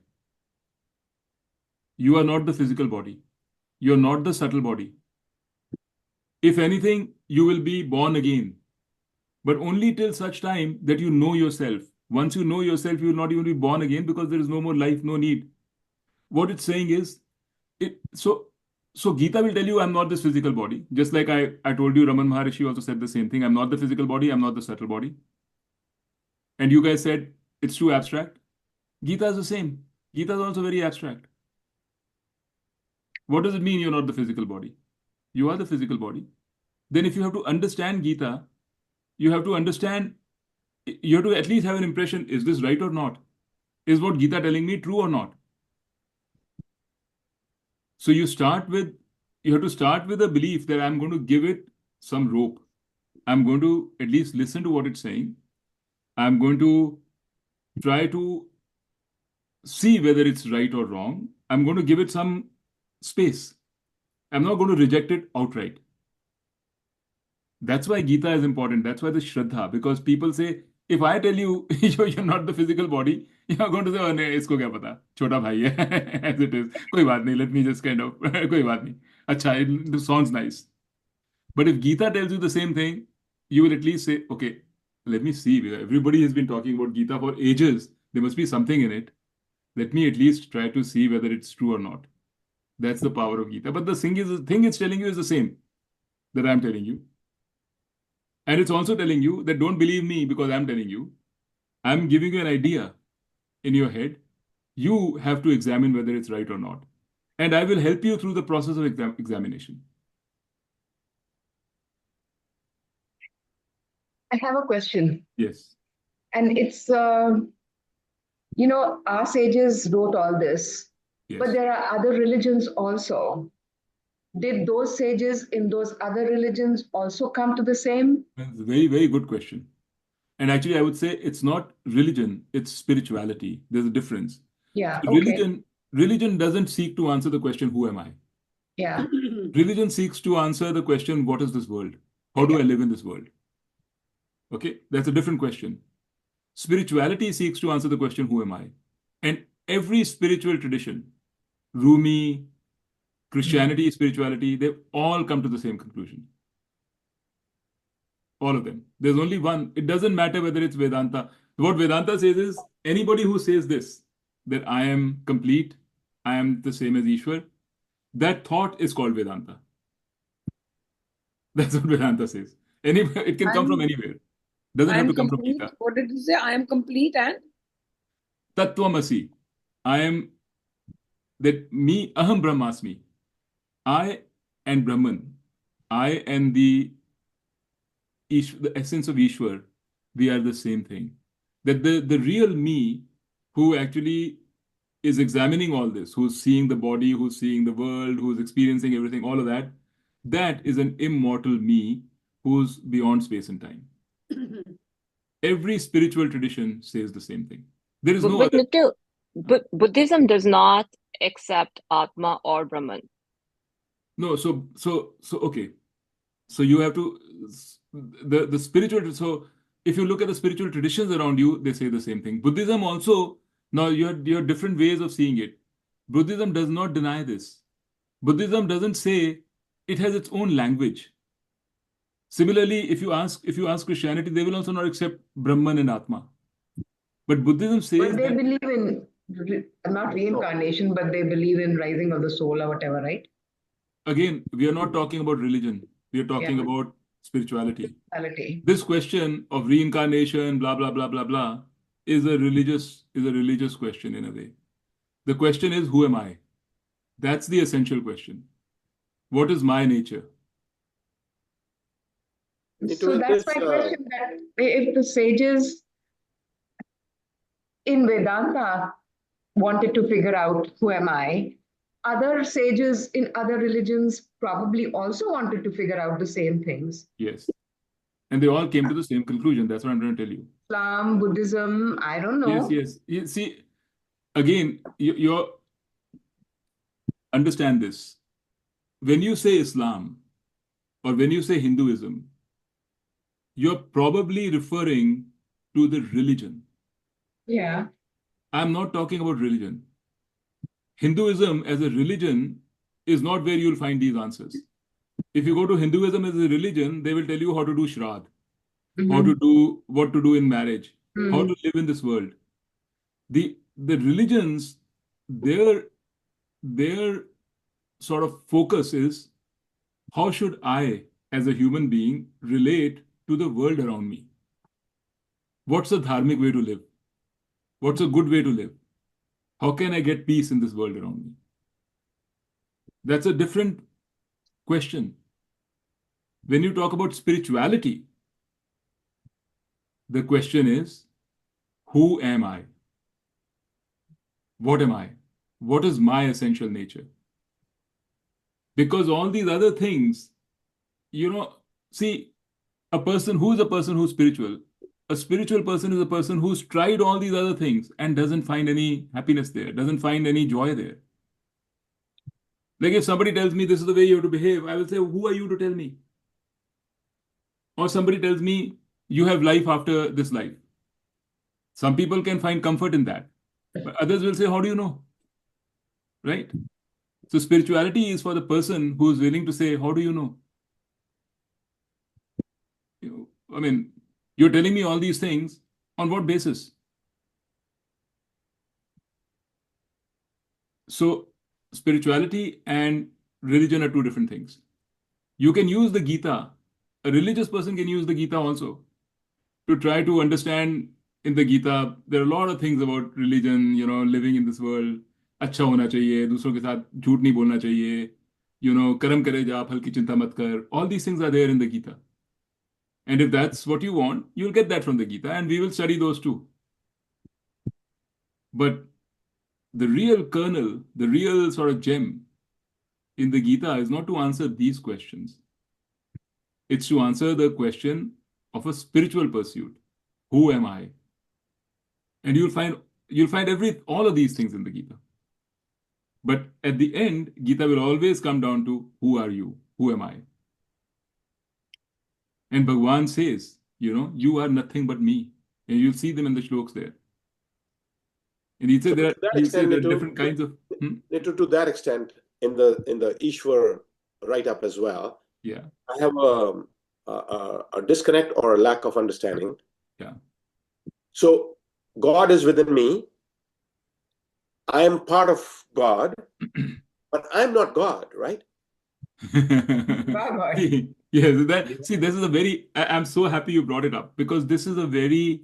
You are not the physical body. You're not the subtle body. If anything, you will be born again, but only till such time that you know yourself. Once you know yourself, you will not even be born again because there is no more life, no need. What it's saying is, so Gita will tell you, I'm not this physical body. Just like I told you, Raman Maharishi also said the same thing. I'm not the physical body, I'm not the subtle body. And you guys said it's too abstract. Gita is the same. Gita is also very abstract. What does it mean you're not the physical body? You are the physical body. Then if you have to understand Gita, you have to understand, you have to at least have an impression, is this right or not? Is what Gita telling me true or not? So you have to start with a belief that I'm going to give it some rope. I'm going to at least listen to what it's saying. I'm going to try to see whether it's right or wrong. I'm going to give it some space. I'm not going to reject it outright. That's why Gita is important. That's why the Shraddha. Because people say, if I tell you you're not the physical body, you're going to say, oh, no, isko kya pata? Chota bhai hai, as it is. Koi baat nahi, let me just kind of, koi baat nahi. Acha, it sounds nice. But if Gita tells you the same thing, you will at least say, okay, let me see. Everybody has been talking about Gita for ages. There must be something in it. Let me at least try to see whether it's true or not. That's the power of Gita. But the thing it's telling you is the same that I'm telling you. And it's also telling you that don't believe me because I'm telling you. I'm giving you an idea in your head. You have to examine whether it's right or not. And I will help you through the process of examination.
I have a question.
Yes.
And it's, our sages wrote all this,
Yes.
but there are other religions also. Did those sages in those other religions also come to the same?
That's a very, very good question. And actually, I would say it's not religion, it's spirituality. There's a difference.
Yeah,
So
okay.
religion doesn't seek to answer the question, who am I?
Yeah.
Religion seeks to answer the question, what is this world? How do I live in this world? Okay, that's a different question. Spirituality seeks to answer the question, who am I? And every spiritual tradition, Rumi, Christianity, spirituality, they've all come to the same conclusion. All of them. There's only one. It doesn't matter whether it's Vedanta. What Vedanta says is, anybody who says this, that I am complete, I am the same as Ishwar, that thought is called Vedanta. That's what Vedanta says. It can come from anywhere. Doesn't have to come from Gita.
What did you say? I am complete and?
Tattvamasi. I am that me, Aham Brahmasmi. I and Brahman. I and the essence of Ishwar, we are the same thing. That the real me, who actually is examining all this, who's seeing the body, who's seeing the world, who's experiencing everything, all of that, that is an immortal me who's beyond space and time. Every spiritual tradition says the same thing. There is no other.
Nitu, but Buddhism does not accept Atma or Brahman.
No, so okay. So you have to the spiritual. So if you look at the spiritual traditions around you, they say the same thing. Buddhism also. Now you have different ways of seeing it. Buddhism does not deny this. Buddhism doesn't say it has its own language. Similarly, if you ask Christianity, they will also not accept Brahman and Atma. But Buddhism says
But they believe in not reincarnation, but they believe in rising of the soul or whatever, right?
Again, we are not talking about religion. We are talking about spirituality. This question of reincarnation, blah blah blah blah blah, is a religious question in a way. The question is, who am I? That's the essential question. What is my nature?
So that's my question, that if the sages in Vedanta wanted to figure out who am I, other sages in other religions probably also wanted to figure out the same things.
Yes. And they all came to the same conclusion. That's what I'm trying to tell you.
Islam, Buddhism, I don't know.
Yes. You see, again, you understand this. When you say Islam or when you say Hinduism, you're probably referring to the religion.
Yeah.
I'm not talking about religion. Hinduism as a religion is not where you'll find these answers. If you go to Hinduism as a religion, they will tell you how to do Shraddh, how to do what to do in marriage, how to live in this world. The religions, their sort of focus is, how should I, as a human being, relate to the world around me? What's a dharmic way to live? What's a good way to live? How can I get peace in this world around me? That's a different question. When you talk about spirituality, the question is, who am I? What am I? What is my essential nature? Because all these other things, see, a person who's spiritual, a spiritual person is a person who's tried all these other things and doesn't find any happiness there, doesn't find any joy there. Like if somebody tells me this is the way you have to behave, I will say, who are you to tell me? Or somebody tells me, you have life after this life. Some people can find comfort in that. But others will say, how do you know? Right? So spirituality is for the person who is willing to say, how do you know? I mean, you're telling me all these things, on what basis? So spirituality and religion are two different things. You can use the Gita, a religious person can use the Gita also to try to understand. In the Gita, there are a lot of things about religion, living in this world. अच्छा होना चाहिए, दूसरों के साथ झूठ नहीं बोलना चाहिए, कर्म करे जा, फल की चिंता मत कर. All these things are there in the Gita. And if that's what you want, you'll get that from the Gita, and we will study those too. But the real kernel, the real sort of gem in the Gita is not to answer these questions. It's to answer the question of a spiritual pursuit. Who am I? And you'll find all of these things in the Gita. But at the end, Gita will always come down to, who are you? Who am I? And Bhagavan says, you are nothing but me. And you'll see them in the shloks there. And he said there are different kinds of...
To that extent, in the Ishwar write-up as well,
yeah,
I have a disconnect or a lack of understanding.
Yeah.
So God is within me. I am part of God, but I'm not God, right?
Yes, this is a very... I'm so happy you brought it up, because this is a very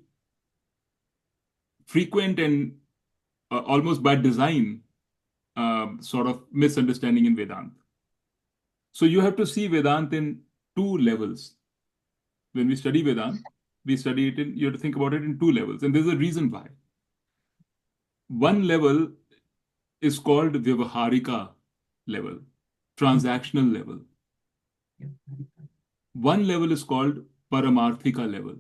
frequent and almost by design sort of misunderstanding in Vedanta. So you have to see Vedanta in two levels. When we study Vedanta, you have to think about it in two levels, and there's a reason why. One level is called Vyavaharika level, transactional level. One level is called Paramarthika level.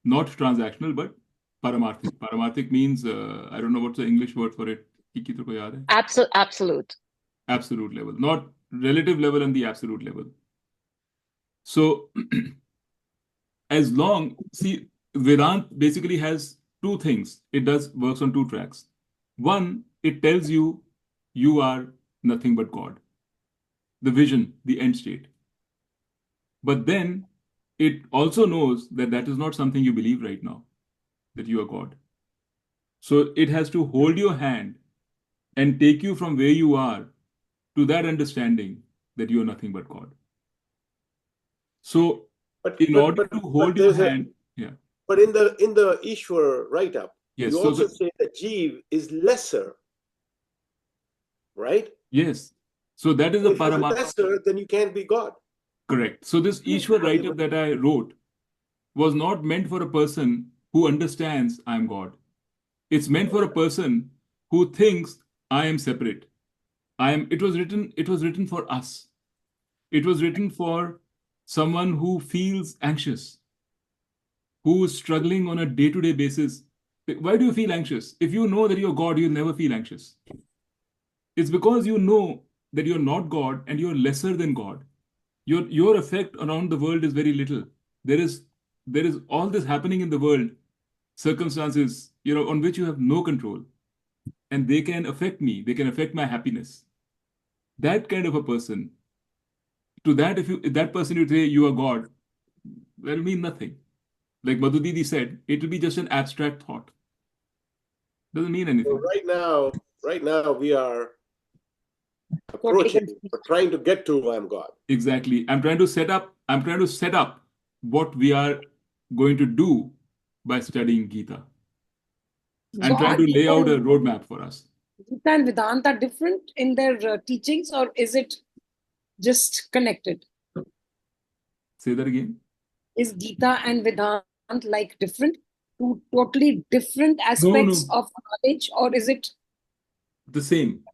Not transactional, but Paramarthik. Paramarthik means, I don't know what's the English word for it.
Absolute.
Absolute level, not relative level and the absolute level. So, Vedanta basically has two things. It works on two tracks. One, it tells you you are nothing but God. The vision, the end state. But then it also knows that that is not something you believe right now, that you are God. So it has to hold your hand and take you from where you are to that understanding that you are nothing but God. So in order to hold your hand...
But in the Ishwar write-up,
yes,
you also say that Jeev is lesser, right?
Yes. So that is a
Paramarthika. If lesser, then you can't be God.
Correct. So this Ishwar write-up that I wrote was not meant for a person who understands I am God. It's meant for a person who thinks I am separate. It was written for us. It was written for someone who feels anxious, who is struggling on a day-to-day basis. Why do you feel anxious? If you know that you're God, you'll never feel anxious. It's because you know that you're not God and you're lesser than God. Your effect around the world is very little. There is all this happening in the world, circumstances, on which you have no control, and they can affect me, they can affect my happiness. That kind of a person, to that, if that person you say you are God, that will mean nothing. Like Madhu Didi said, it will be just an abstract thought. Doesn't mean anything.
So right now we are approaching, but trying to get to I am God.
Exactly. I'm trying to set up what we are going to do by studying Gita. I'm trying to lay out a roadmap for us.
Gita and Vedanta are different in their teachings, or is it just connected?
Say that again.
Is Gita and Vedanta like different? Two totally different aspects of knowledge, or is it
the same?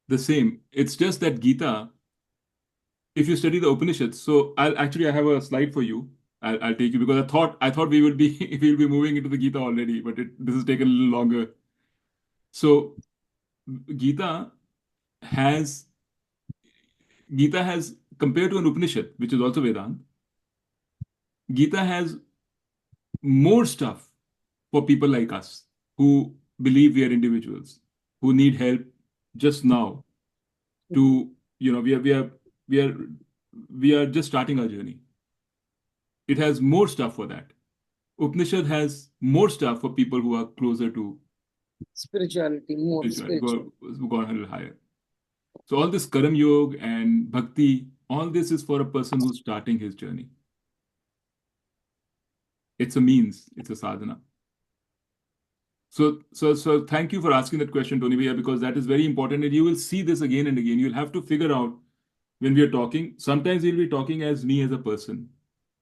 The same. It's just that Gita, if you study the Upanishads, so I have a slide for you. I'll take you, because I thought we will be moving into the Gita already, but this has taken a little longer. So Gita has compared to an Upanishad, which is also Vedanta, Gita has more stuff for people like us who believe we are individuals, who need help just now. To we are just starting our journey. It has more stuff for that. Upanishad has more stuff for people who are closer to
spirituality, more spiritual,
who gone a little higher. So all this Karam Yoga and Bhakti, all this is for a person who's starting his journey. It's a means, it's a sadhana. So thank you for asking that question, Tony Bhaiya, because that is very important, and you will see this again and again. You'll have to figure out when we are talking. Sometimes we'll be talking as me as a person.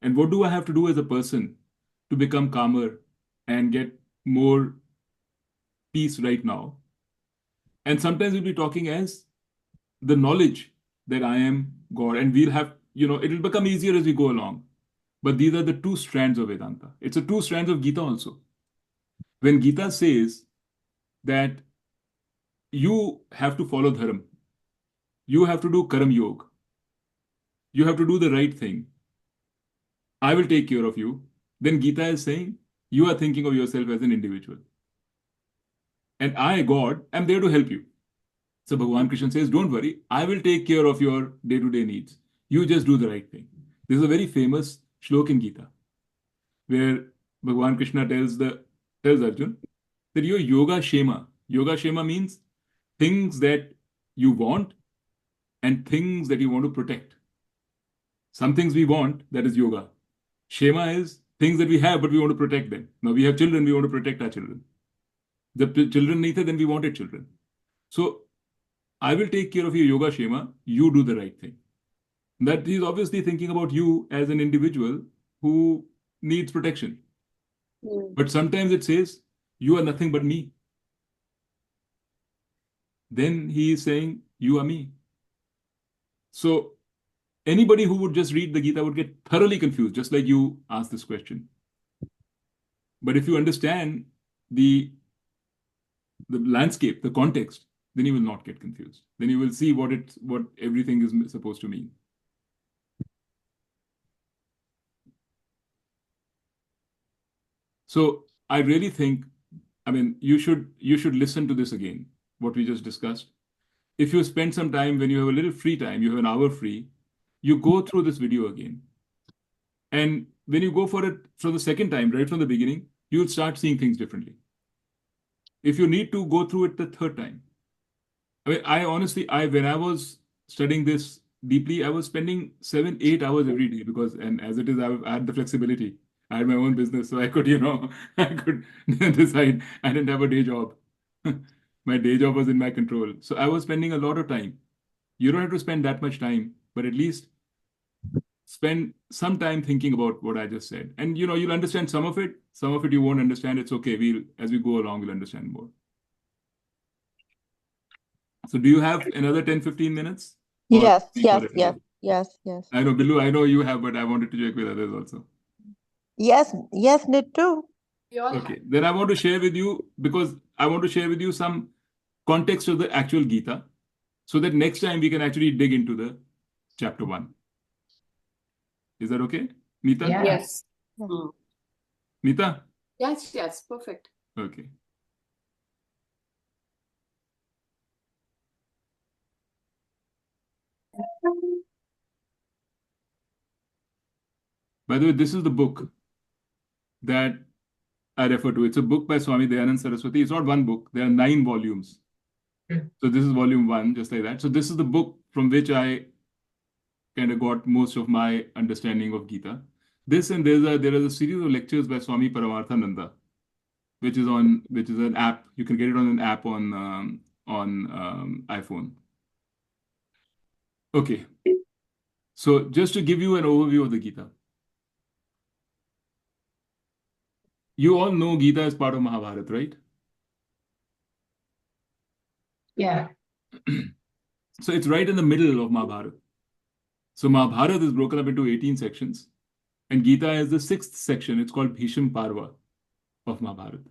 And what do I have to do as a person to become calmer and get more peace right now? And sometimes we'll be talking as the knowledge that I am God, and we'll have, it'll become easier as we go along. But these are the two strands of Vedanta. It's the two strands of Gita also. When Gita says that you have to follow dharma, you have to do karam yoga, you have to do the right thing, I will take care of you, then Gita is saying you are thinking of yourself as an individual. And I, God, am there to help you. So Bhagavan Krishna says, don't worry, I will take care of your day-to-day needs. You just do the right thing. This is a very famous shlok in Gita, where Bhagavan Krishna tells Arjun that your yoga shema means things that you want and things that you want to protect. Some things we want, that is yoga. Shema is things that we have, but we want to protect them. Now we have children, we want to protect our children. The children need it, then we wanted children. So I will take care of your yoga shema, you do the right thing. That is obviously thinking about you as an individual who needs protection. But sometimes it says, you are nothing but me. Then he is saying, you are me. So anybody who would just read the Gita would get thoroughly confused, just like you asked this question. But if you understand the landscape, the context, then you will not get confused. Then you will see what everything is supposed to mean. So I really think, you should listen to this again, what we just discussed. If you spend some time, when you have a little free time, you have an hour free, you go through this video again. And when you go for it for the second time, right from the beginning, you'll start seeing things differently. If you need to go through it the third time. When I was studying this deeply, I was spending 7-8 hours every day and as it is, I had the flexibility. I had my own business, so I could, I could decide. I didn't have a day job. My day job was in my control. So I was spending a lot of time. You don't have to spend that much time, but at least spend some time thinking about what I just said. And, you'll understand some of it you won't understand. It's okay. As we go along, we'll understand more. So do you have another 10-15 minutes?
Yes.
I know, Billu, I know you have, but I wanted to check with others also.
Yes, need to.
Okay, then I want to share with you some context of the actual Gita, so that next time we can actually dig into the chapter 1. Is that okay, Meeta?
Yeah.
Yes.
Meeta?
Yes, perfect.
Okay. By the way, this is the book that I refer to. It's a book by Swami Dayanand Saraswati. It's not one book. There are 9 volumes. So this is volume 1, just like that. So this is the book from which I kind of got most of my understanding of Gita. This, and there is a series of lectures by Swami Paramarthananda, which is an app. You can get it on an app on iPhone. Okay. So just to give you an overview of the Gita. You all know Gita is part of Mahabharata, right?
Yeah.
So it's right in the middle of Mahabharata. So Mahabharata is broken up into 18 sections, and Gita is the 6th section. It's called Bhisham Parva of Mahabharata.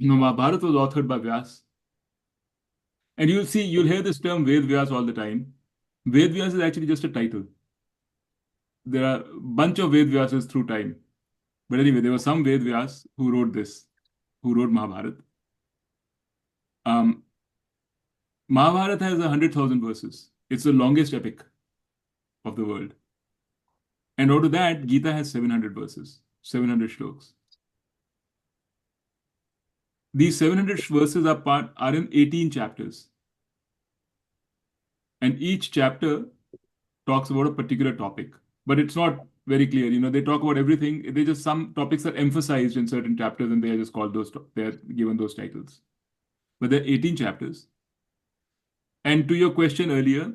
Now, Mahabharata was authored by Vyas. And you'll hear this term Ved Vyas all the time. Ved Vyas is actually just a title. There are a bunch of Ved Vyasas through time. But anyway, there was some Ved Vyas who wrote Mahabharata. Mahabharata has 100,000 verses. It's the longest epic of the world. And out of that, Gita has 700 verses, 700 shlokas. These 700 verses are in 18 chapters. And each chapter talks about a particular topic. But it's not very clear. They talk about everything. Some topics are emphasized in certain chapters, and they are just called they're given those titles. But there are 18 chapters. And to your question earlier,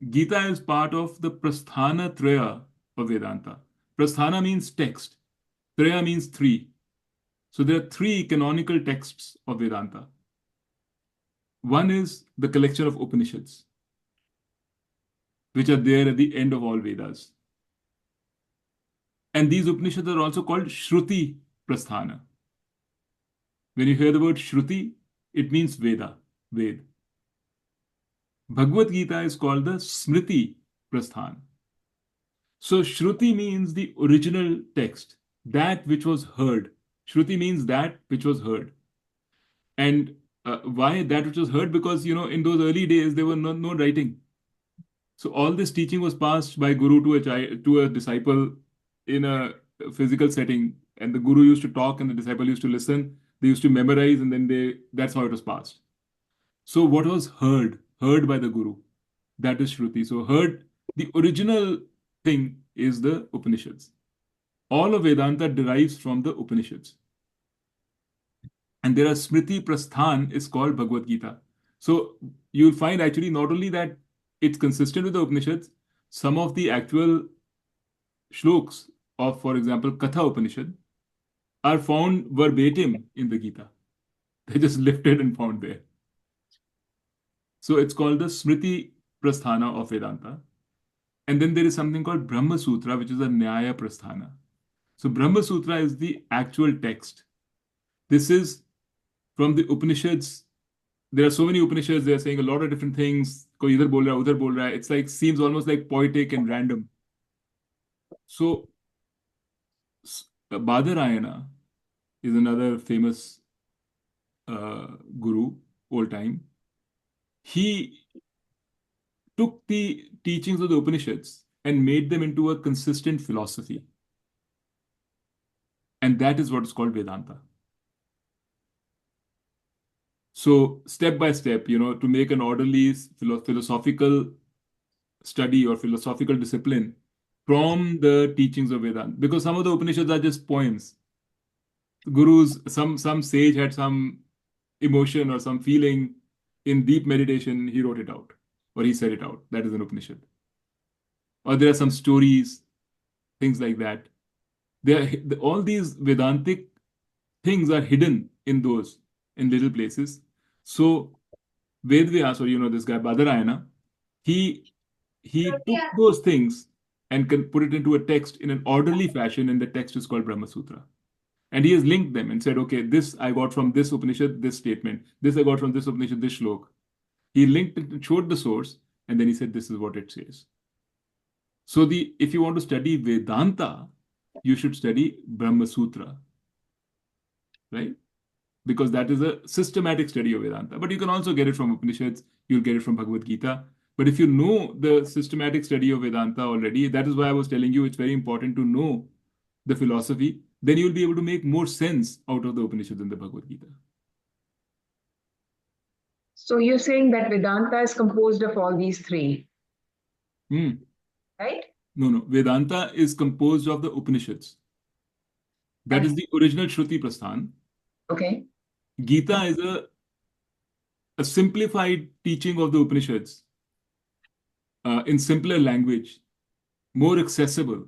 Gita is part of the Prasthana Traya of Vedanta. Prasthana means text. Traya means 3. So there are 3 canonical texts of Vedanta. One is the collection of Upanishads, which are there at the end of all Vedas. And these Upanishads are also called Shruti Prasthana. When you hear the word Shruti, it means Veda, Ved. Bhagavad Gita is called the Smriti Prasthana. So Shruti means the original text, that which was heard. Shruti means that which was heard. And why that which was heard? Because, in those early days, there was no writing. So all this teaching was passed by guru to a disciple in a physical setting. And the guru used to talk and the disciple used to listen. They used to memorize, and then that's how it was passed. So what was heard by the guru, that is Shruti. So the original thing is the Upanishads. All of Vedanta derives from the Upanishads. And there are Smriti Prasthan is called Bhagavad Gita. So you'll find actually not only that it's consistent with the Upanishads, some of the actual shloks of, for example, Katha Upanishad are found verbatim in the Gita. They just lifted and found there. So it's called the Smriti Prasthana of Vedanta. And then there is something called Brahma Sutra, which is a Nyaya Prasthana. So Brahma Sutra is the actual text. This is from the Upanishads. There are so many Upanishads, they are saying a lot of different things. Koi idhar bol raha, udhar bol raha. It's seems almost like poetic and random. So Badarayana is another famous guru, old time. He took the teachings of the Upanishads and made them into a consistent philosophy. And that is what is called Vedanta. So step by step, to make an orderly philosophical study or philosophical discipline from the teachings of Vedanta. Because some of the Upanishads are just poems. Gurus, some sage had some emotion or some feeling in deep meditation, he wrote it out or he said it out. That is an Upanishad. Or there are some stories, things like that. All these Vedantic things are hidden in little places. So Vedvyas, or this guy Badarayana, he took those things and can put it into a text in an orderly fashion, and the text is called Brahma Sutra. And he has linked them and said, okay, this I got from this Upanishad, this statement. This I got from this Upanishad, this shlok. He linked it and showed the source, and then he said, this is what it says. So if you want to study Vedanta, you should study Brahma Sutra, right? Because that is a systematic study of Vedanta. But you can also get it from Upanishads, you'll get it from Bhagavad Gita. But if you know the systematic study of Vedanta already, that is why I was telling you it's very important to know the philosophy. Then you'll be able to make more sense out of the Upanishads and the Bhagavad Gita.
So you're saying that Vedanta is composed of all these three, right?
No. Vedanta is composed of the Upanishads. That is the original Shruti Prasthan.
Okay.
Gita is a simplified teaching of the Upanishads in simpler language, more accessible,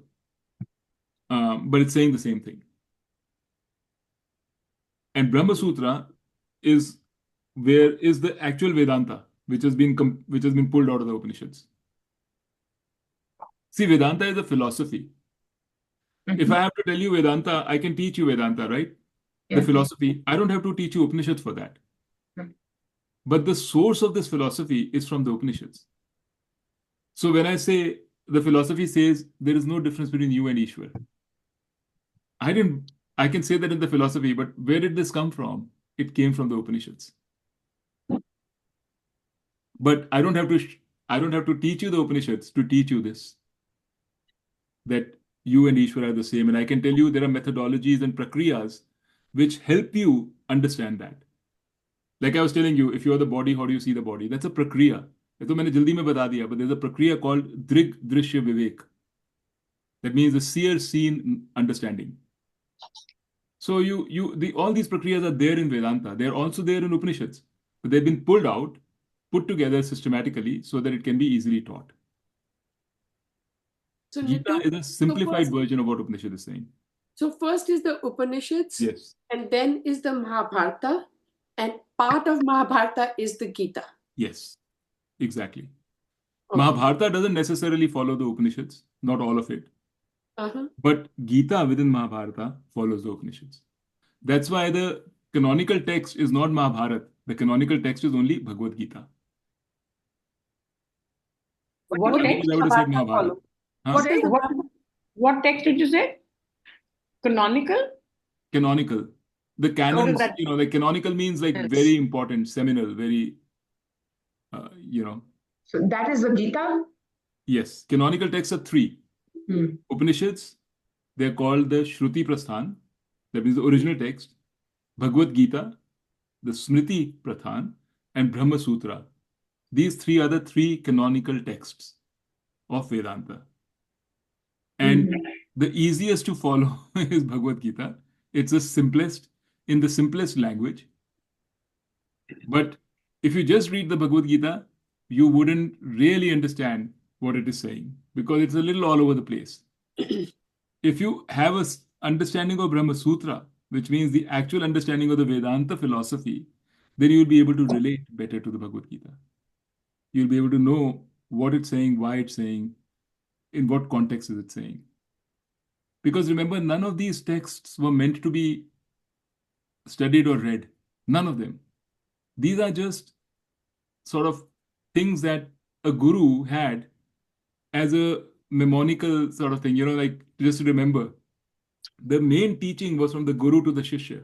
but it's saying the same thing. And Brahma Sutra is where is the actual Vedanta, which has been pulled out of the Upanishads. See, Vedanta is a philosophy. If I have to tell you Vedanta, I can teach you Vedanta, right? The philosophy. I don't have to teach you Upanishads for that. But the source of this philosophy is from the Upanishads. So when I say the philosophy says there is no difference between you and Ishwar, I can say that in the philosophy, but where did this come from? It came from the Upanishads. But I don't have to teach you the Upanishads to teach you this, that you and Ishwar are the same. And I can tell you there are methodologies and prakriyas which help you understand that. Like I was telling you, if you are the body, how do you see the body? That's a prakriya. तो मैंने जल्दी में बता दिया, but there's a prakriya called Drig Drishya Vivek. That means the seer seen understanding. So all these prakriyas are there in Vedanta. They're also there in Upanishads, but they've been pulled out, put together systematically so that it can be easily taught.
So
Gita is a simplified version of what Upanishad is saying.
So first is the Upanishads,
yes,
and then is the Mahabharata, and part of Mahabharata is the Gita.
Yes, exactly.
Okay.
Mahabharata doesn't necessarily follow the Upanishads, not all of it. But Gita within Mahabharata follows the Upanishads. That's why the canonical text is not Mahabharata. The canonical text is only Bhagavad Gita.
What text?
I would have said Mahabharata.
What text did you say? Canonical?
Canonical. The canons, like canonical means like very important, seminal, very,
So that is the Gita?
Yes. Canonical texts are three. Upanishads, they're called the Shruti Prasthan, that means the original text, Bhagavad Gita, the Smriti Prathan, and Brahma Sutra. These three are the three canonical texts of Vedanta. And the easiest to follow is Bhagavad Gita. It's the simplest, in the simplest language. But if you just read the Bhagavad Gita, you wouldn't really understand what it is saying because it's a little all over the place. If you have an understanding of Brahma Sutra, which means the actual understanding of the Vedanta philosophy, then you'll be able to relate better to the Bhagavad Gita. You'll be able to know what it's saying, why it's saying, in what context is it saying. Because remember, none of these texts were meant to be studied or read. None of them. These are just sort of things that a guru had as a mnemonical sort of thing, like just to remember. The main teaching was from the guru to the shishya.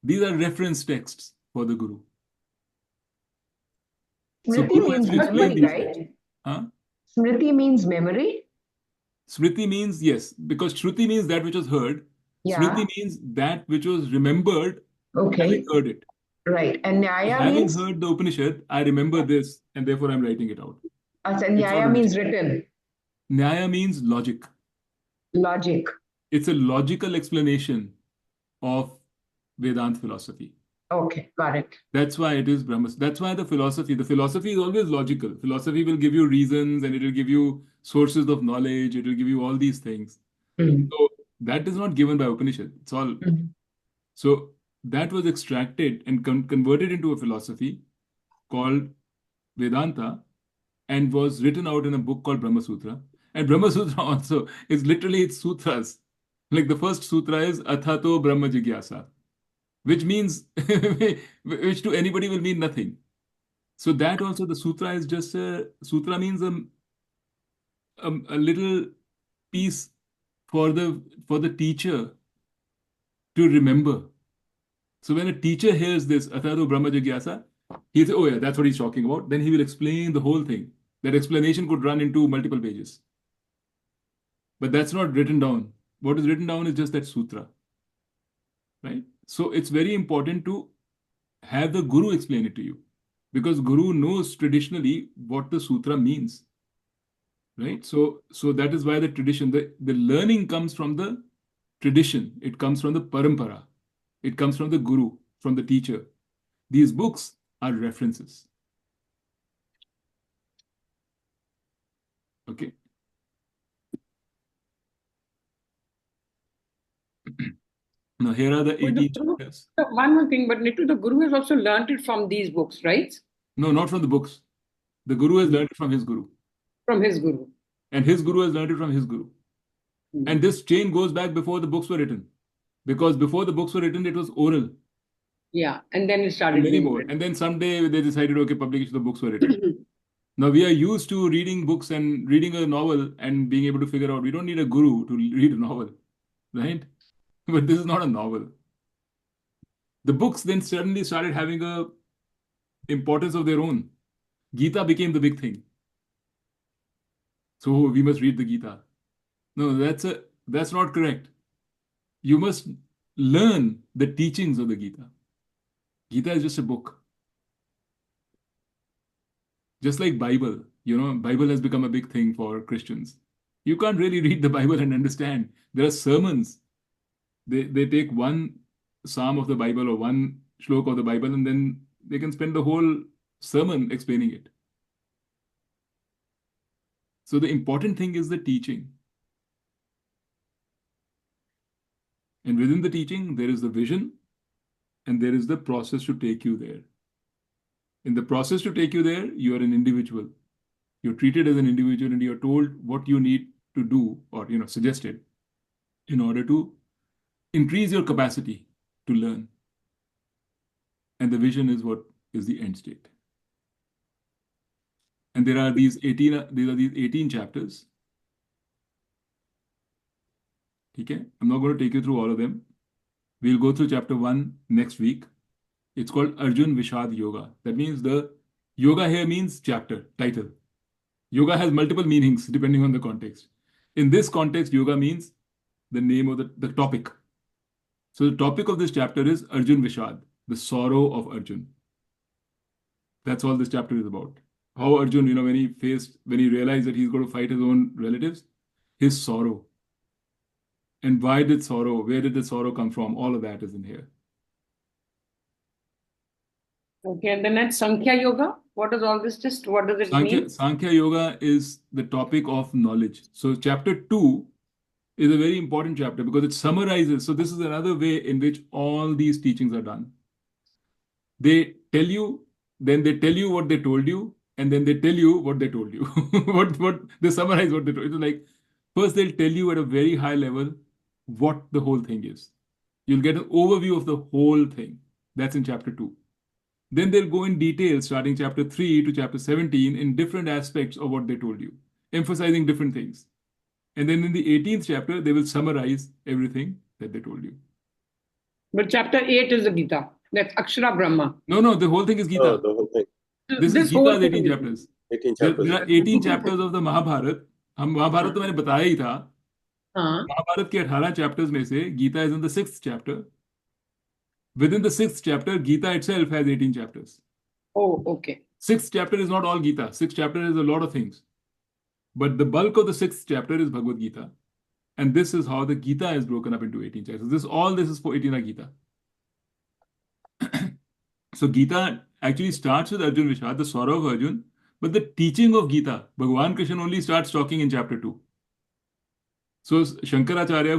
These are reference texts for the guru.
Smriti means memory, right?
Huh?
Smriti means memory?
Smriti means, yes, because Shruti means that which was heard.
Yeah.
Smriti means that which was remembered having heard it.
Right. And Nyaya
having
means?
Heard the Upanishad, I remember this and therefore I'm writing it out.
Nyaya means written.
Nyaya means logic.
Logic.
It's a logical explanation of Vedanta philosophy.
Okay, got it.
That's why it is Brahma. That's why the philosophy is always logical. Philosophy will give you reasons and it will give you sources of knowledge. It will give you all these things. So that is not given by Upanishad. It's all. So that was extracted and converted into a philosophy called Vedanta and was written out in a book called Brahma Sutra. And Brahma Sutra also is literally its sutras. Like the first sutra is Athato Brahma Jigyasa, which means, which to anybody will mean nothing. So that also, the sutra is sutra means a little piece for the teacher to remember. So when a teacher hears this, Atado Brahma Jigyasa, he'll say, oh yeah, that's what he's talking about. Then he will explain the whole thing. That explanation could run into multiple pages. But that's not written down. What is written down is just that sutra. Right? So it's very important to have the Guru explain it to you. Because Guru knows traditionally what the sutra means. Right? So that is why the tradition, the learning comes from the tradition. It comes from the parampara. It comes from the Guru, from the teacher. These books are references. Okay. Now here are the 18 chapters.
One more thing, but Nitu, the Guru has also learned it from these books, right?
No, not from the books. The Guru has learned it from his Guru.
From his Guru.
And his Guru has learned it from his Guru. And this chain goes back before the books were written. Because before the books were written, it was oral.
Yeah, and then it started
And many
being
more.
written.
And then someday they decided, okay, publication the books were written. Now we are used to reading books and reading a novel and being able to figure out, we don't need a guru to read a novel, right? But this is not a novel. The books then suddenly started having a importance of their own. Gita became the big thing. So we must read the Gita. No, that's not correct. You must learn the teachings of the Gita. Gita is just a book. Just like Bible, Bible has become a big thing for Christians. You can't really read the Bible and understand. There are sermons. They take one psalm of the Bible or one shlok of the Bible, and then they can spend the whole sermon explaining it. So the important thing is the teaching. And within the teaching, there is the vision, and there is the process to take you there. In the process to take you there, you are an individual. You're treated as an individual, and you're told what you need to do, or suggested, in order to increase your capacity to learn. And the vision is what is the end state. And there are these 18 chapters. Okay? I'm not going to take you through all of them. We'll go through chapter 1 next week. It's called Arjun Vishad Yoga. That means the yoga here means chapter, title. Yoga has multiple meanings depending on the context. In this context, yoga means the name of the topic. So the topic of this chapter is Arjun Vishad, the sorrow of Arjun. That's all this chapter is about. How Arjun, when he realized that he's going to fight his own relatives, his sorrow. And why did sorrow? Where did the sorrow come from? All of that is in here.
Okay, and then that's Sankhya Yoga. What is all this? Just what does it mean?
Sankhya Yoga is the topic of knowledge. So chapter 2 is a very important chapter because it summarizes. So this is another way in which all these teachings are done. They tell you, then they tell you what they told you, and then they tell you what they told you. what they summarize what they told you. It's like first they'll tell you at a very high level what the whole thing is. You'll get an overview of the whole thing. That's in chapter 2. Then they'll go in detail, starting chapter 3 to chapter 17, in different aspects of what they told you, emphasizing different things. And then in the 18th chapter, they will summarize everything that they told you.
But chapter 8 is the Gita. That's Akshara Brahma.
No, the whole thing is Gita.
Oh, the whole thing.
This is Gita's 18 chapters.
18 chapters.
There are 18 chapters of the Mahabharat. Mahabharat तो मैंने बताया ही था. Mahabharat के 18 chapters में से Gita is in the 6th chapter. Within the 6th chapter, Gita itself has 18 chapters.
Oh, okay.
6th chapter is not all Gita. 6th chapter is a lot of things. But the bulk of the 6th chapter is Bhagavad Gita. And this is how the Gita is broken up into 18 chapters. All this is for 18 Gita. So Gita actually starts with Arjun Vishad, the sorrow of Arjun. But the teaching of Gita, Bhagavan Krishna only starts talking in chapter 2. So Shankaracharya,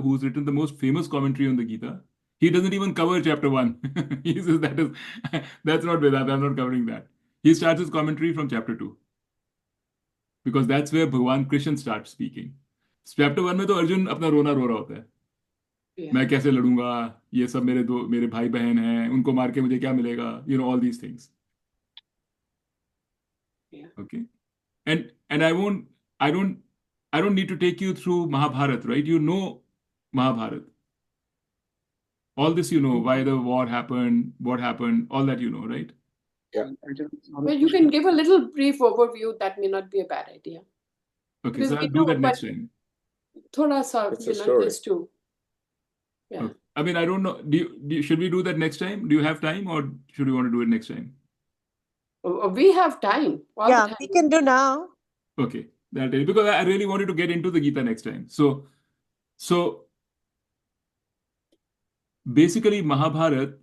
who's written the most famous commentary on the Gita, he doesn't even cover chapter 1. He says that's not Vedanta, I'm not covering that. He starts his commentary from chapter 2. Because that's where Bhagavan Krishna starts speaking. Chapter 1 में तो अर्जुन अपना रोना रो रहा होता है. मैं कैसे लड़ूंगा, ये सब मेरे भाई बहन हैं, उनको मार के मुझे क्या मिलेगा, all these things. Okay. And I don't I don't need to take you through Mahabharata, right? You know Mahabharata. All this you know, why the war happened, what happened, all that you know, right?
Yeah.
Well, you can give a little brief overview. That may not be a bad idea.
Okay,
Because
so
we
I'll do
know,
that next
but
time.
thoda sa,
It's a story.
just to, yeah.
Okay. I mean, I don't know. Should we do that next time? Do you have time, or should we want to do it next time?
We have time. All
Yeah,
the time.
we can do now.
Okay, that is because I really wanted to get into the Gita next time. So basically, Mahabharata.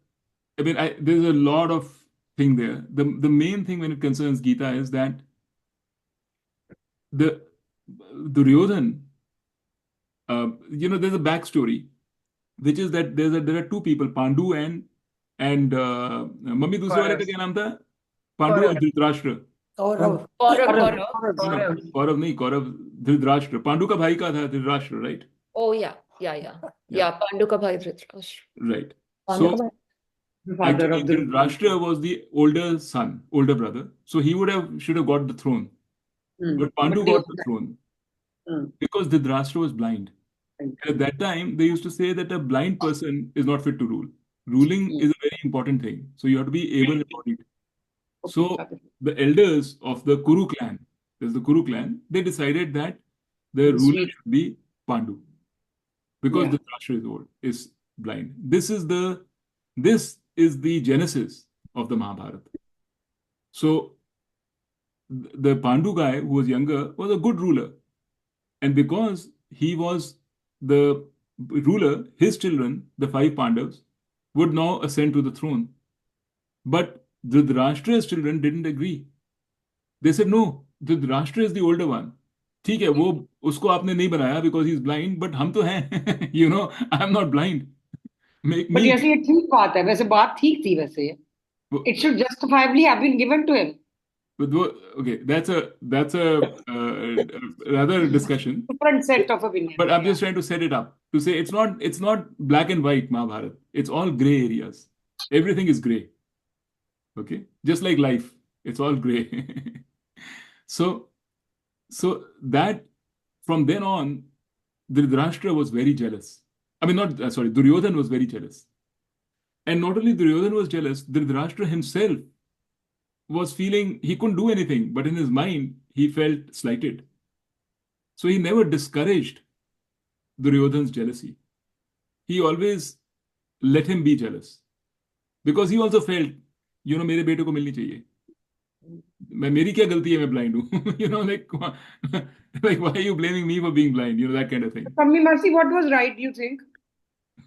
I mean, there's a lot of thing there. The main thing when it concerns Gita is that the Duryodhan. There's a backstory, which is that there are two people, Pandu and mummy दूसरे वाले का क्या नाम था? पांडु और Dhritarashtra.
Kaurav.
Kaurava नहीं, कौरव धृतराष्ट्र. पांडु का भाई का था Dhritarashtra, right?
Oh yeah. Pandu ka bhai Dhritarashtra.
Right. So actually, Dhritarashtra was the older brother. So he should have got the throne. But Pandu got the throne because Dhritarashtra was blind. At that time, they used to say that a blind person is not fit to rule. Ruling is a very important thing. So you have to be able-bodied. So the elders of the Kuru clan, there's the Kuru clan, they decided that the ruler should be Pandu because the Dhritarashtra is blind. This is the genesis of the Mahabharata. So the Pandu guy who was younger was a good ruler, and because he was the ruler, his children, the 5 Pandavas, would now ascend to the throne. But Dhritarashtra's children didn't agree. They said, no, Dhritarashtra is the older one. ठीक है, वो उसको आपने नहीं बनाया because he's blind, but हम तो हैं. I am not blind. Make
But
me.
वैसे ये ठीक बात है, वैसे बात ठीक थी वैसे. It should justifiably have been given to him.
But okay, that's a rather discussion.
Different set of opinions.
But I'm just trying to set it up to say it's not black and white Mahabharata. It's all gray areas. Everything is gray. Okay, just like life, it's all gray. So that from then on, Dhritarashtra was very jealous. I mean, Duryodhan was very jealous. And not only Duryodhan was jealous, Dhritarashtra himself was feeling he couldn't do anything, but in his mind, he felt slighted. So he never discouraged Duryodhan's jealousy. He always let him be jealous. Because he also felt, मेरे बेटे को मिलनी चाहिए. मेरी क्या गलती है, मैं blind हूँ. like why are you blaming me for being blind? That kind of thing.
Mummy Mercy, what was right, you think?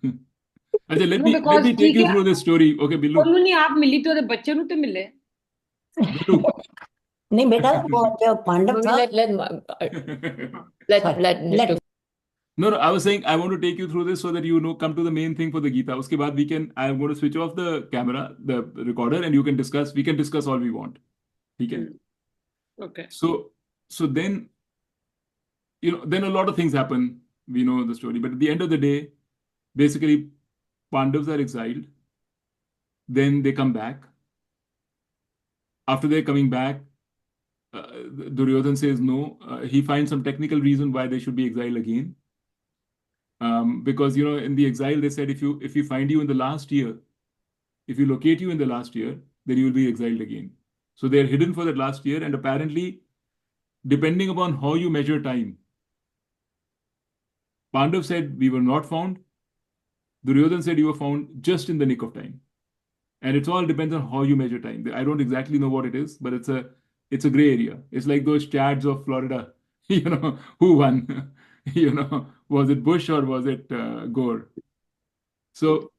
अच्छा, let me take you through this story. Okay, Billu.
नहीं, आप मिली तो बच्चे नु तो मिले.
नहीं बेटा, वो पांडव था.
Let
No, I was saying I want to take you through this so that come to the main thing for the Gita. Uske baad I'm going to switch off the camera, the recorder, and we can discuss all we want. Okay?
Okay.
So then, then a lot of things happen. We know the story. But at the end of the day, basically, Pandavas are exiled. Then they come back. After they're coming back, Duryodhan says no. He finds some technical reason why they should be exiled again. Because in the exile they said if you find you in the last year, if you locate you in the last year, then you will be exiled again. So they are hidden for that last year, and apparently, depending upon how you measure time, Pandav said we were not found. Duryodhan said you were found just in the nick of time, and it all depends on how you measure time. I don't exactly know what it is, but it's a gray area. It's like those Chads of Florida. Who won? Was it Bush or was it Gore? So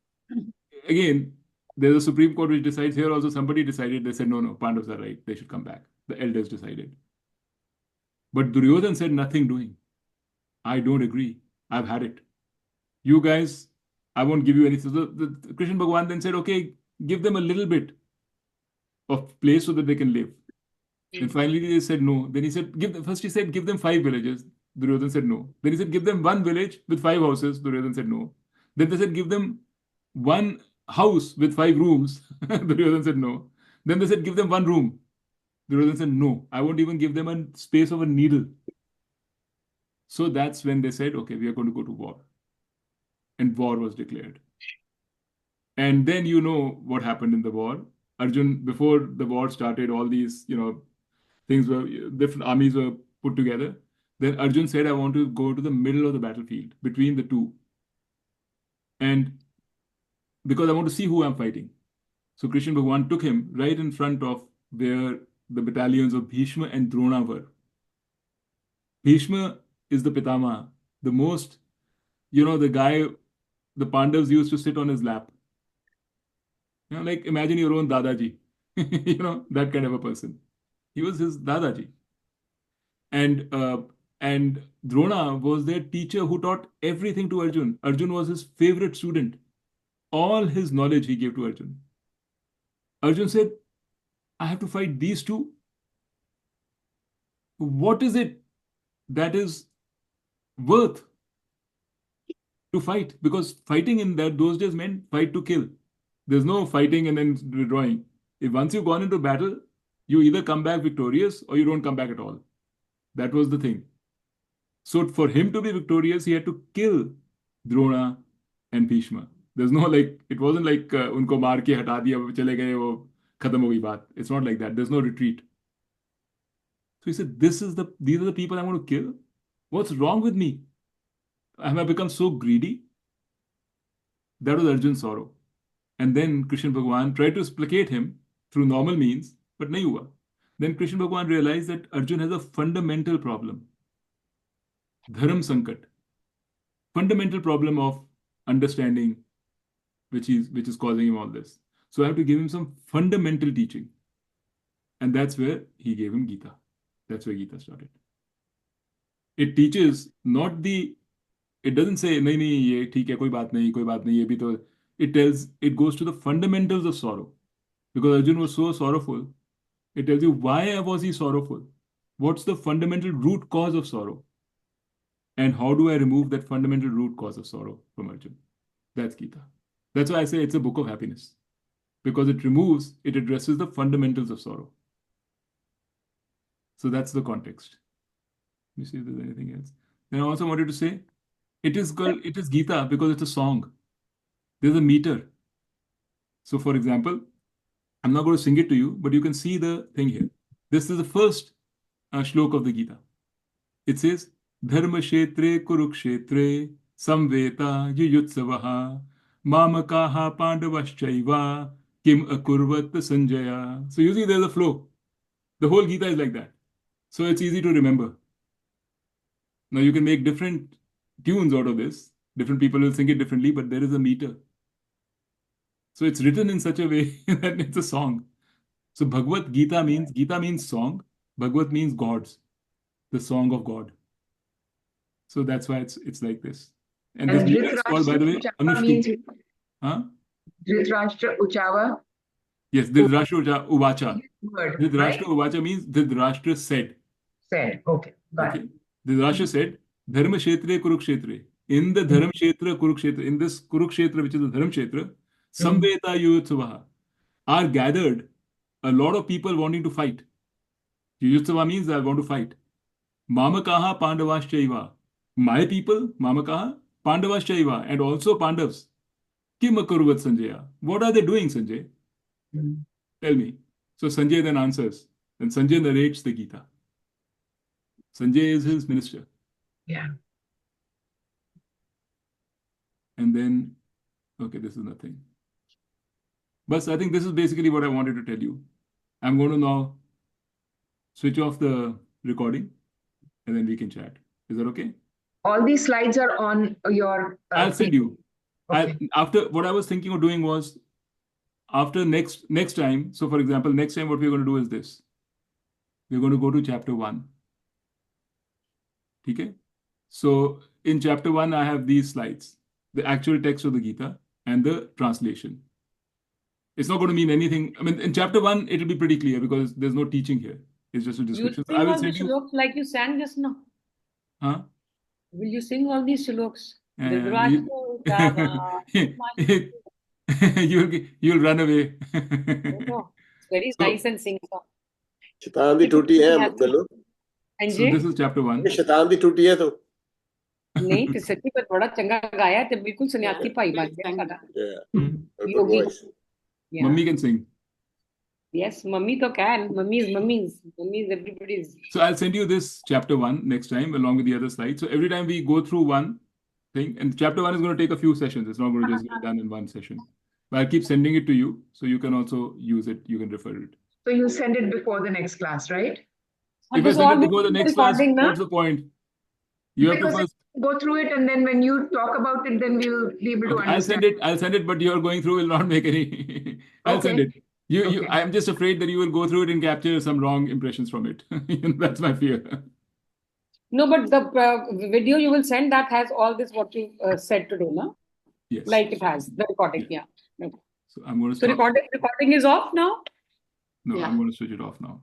again, there's a Supreme Court which decides. Here also somebody decided. They said no, Pandavas are right. They should come back. The elders decided. But Duryodhan said nothing doing. I don't agree. I've had it. You guys, I won't give you anything. So the Krishna Bhagwan then said, okay, give them a little bit of place so that they can live. And finally they said no. Then he said, give them 5 villages. Duryodhan said no. Then he said, give them 1 village with 5 houses. Duryodhan said no. Then they said, give them 1 house with 5 rooms. Duryodhan said no. Then they said, give them 1 room. Duryodhan said no. I won't even give them a space of a needle. So that's when they said, okay, we are going to go to war. And war was declared. And then you know what happened in the war. Arjun, before the war started, all these, things were, different armies were put together. Then Arjun said, I want to go to the middle of the battlefield between the two. And because I want to see who I'm fighting. So Krishna Bhagwan took him right in front of where the battalions of Bhishma and Drona were. Bhishma is the Pitama, the most, the guy the Pandavas used to sit on his lap. Like imagine your own Dadaji, that kind of a person. He was his Dadaji. And Drona was their teacher who taught everything to Arjun. Arjun was his favorite student. All his knowledge he gave to Arjun. Arjun said, I have to fight these two. What is it that is worth to fight? Because fighting in those days meant fight to kill. There's no fighting and then withdrawing. If once you've gone into battle, you either come back victorious or you don't come back at all. That was the thing. So for him to be victorious, he had to kill Drona and Bhishma. There's no it wasn't like unko maar ke hata diya, chale gaye, wo khatam ho gayi baat. It's not like that. There's no retreat. So he said, these are the people I want to kill. What's wrong with me? Have I become so greedy? That was Arjun's sorrow. And then Krishna Bhagwan tried to placate him through normal means, but nahi hua. Then Krishna Bhagwan realized that Arjun has a fundamental problem. Dharam Sankat. Fundamental problem of understanding, which is causing him all this. So I have to give him some fundamental teaching. And that's where he gave him Gita. That's where Gita started. It teaches it doesn't say, nahi, ye theek hai, koi baat nahi, ye bhi to. It goes to the fundamentals of sorrow. Because Arjun was so sorrowful, it tells you why was he sorrowful? What's the fundamental root cause of sorrow? And how do I remove that fundamental root cause of sorrow from Arjun? That's Gita. That's why I say it's a book of happiness. Because it addresses the fundamentals of sorrow. So that's the context. Let me see if there's anything else. Then I also wanted to say, it is Gita because it's a song. There's a meter. So for example, I'm not going to sing it to you, but you can see the thing here. This is the first shlok of the Gita. It says, Dharma Kshetre Kurukshetre Samveta Yuyutsavaha Mamakaha Pandavaschaiva Kim Akurvat Sanjaya. So you see there's a flow. The whole Gita is like that. So it's easy to remember. Now you can make different tunes out of this. Different people will sing it differently, but there is a meter. So it's written in such a way that it's a song. So Bhagavad Gita means song. Bhagavad means gods, the song of God. So that's why it's like this. And this Gita is called, by the way, Anushti. Huh?
Dhritarashtra Uchava.
Yes, Dhritarashtra Uvacha. Dhritarashtra
Right?
Uvacha means Dhritarashtra said.
Said, okay.
Okay. Dhritarashtra said, Dharma Kshetre Kurukshetre. In the Dharma Kshetra Kurukshetra, in this Kurukshetra, which is the Dharma Kshetra, Samveta Yuyutsavaha, are gathered a lot of people wanting to fight. Yuyutsava means I want to fight. Mamakaha Pandavaschaiva. My people, Mamakaha, Pandavaschaiva, and also Pandavas. Kim Akurvat Sanjaya. What are they doing, Sanjay? Tell me. So Sanjay then answers. Then Sanjay narrates the Gita. Sanjay is his minister.
Yeah.
And then, okay, this is nothing. But I think this is basically what I wanted to tell you. I'm going to now switch off the recording and then we can chat. Is that okay?
All these slides are on your...
I'll send you.
Okay.
After what I was thinking of doing was, after next time, so for example, next time what we're going to do is this. We're going to go to chapter 1. Okay? So in chapter 1, I have these slides, the actual text of the Gita and the translation. It's not going to mean anything. I mean, in chapter 1, it'll be pretty clear because there's no teaching here. It's just a description.
You sing all the shloks like you sang just now?
Huh?
Will you sing all these shloks?
You'll run away.
No, it's very nice and sing song.
Shaitan di tuti hai, Bello.
So this is chapter 1.
Shaitan di tuti hai to.
नहीं ते सच्ची पर बड़ा चंगा गाया ते बिल्कुल सन्यासी भाई बन गया साडा
Good
Yogi
voice.
yeah
Mummy can sing.
yes mummy to can mummies everybody's
So I'll send you this chapter 1 next time along with the other slides. So every time we go through one thing, and chapter 1 is going to take a few sessions. It's not going to just get done in one session. But I'll keep sending it to you so you can also use it. You can refer it.
So you send it before the next class, right?
If I send it before the next class, what's the point? You have to first
go through it, and then when you talk about it, then we'll be able to understand.
I'll send it, but you're going through will not make any. I'll send it. I'm just afraid that you will go through it and capture some wrong impressions from it. That's my fear.
No, but the video you will send that has all this what you said today, no?
Yes.
Like it has the recording, yeah.
So I'm going to
stop. So recording is off now?
No, I'm going to switch it off now.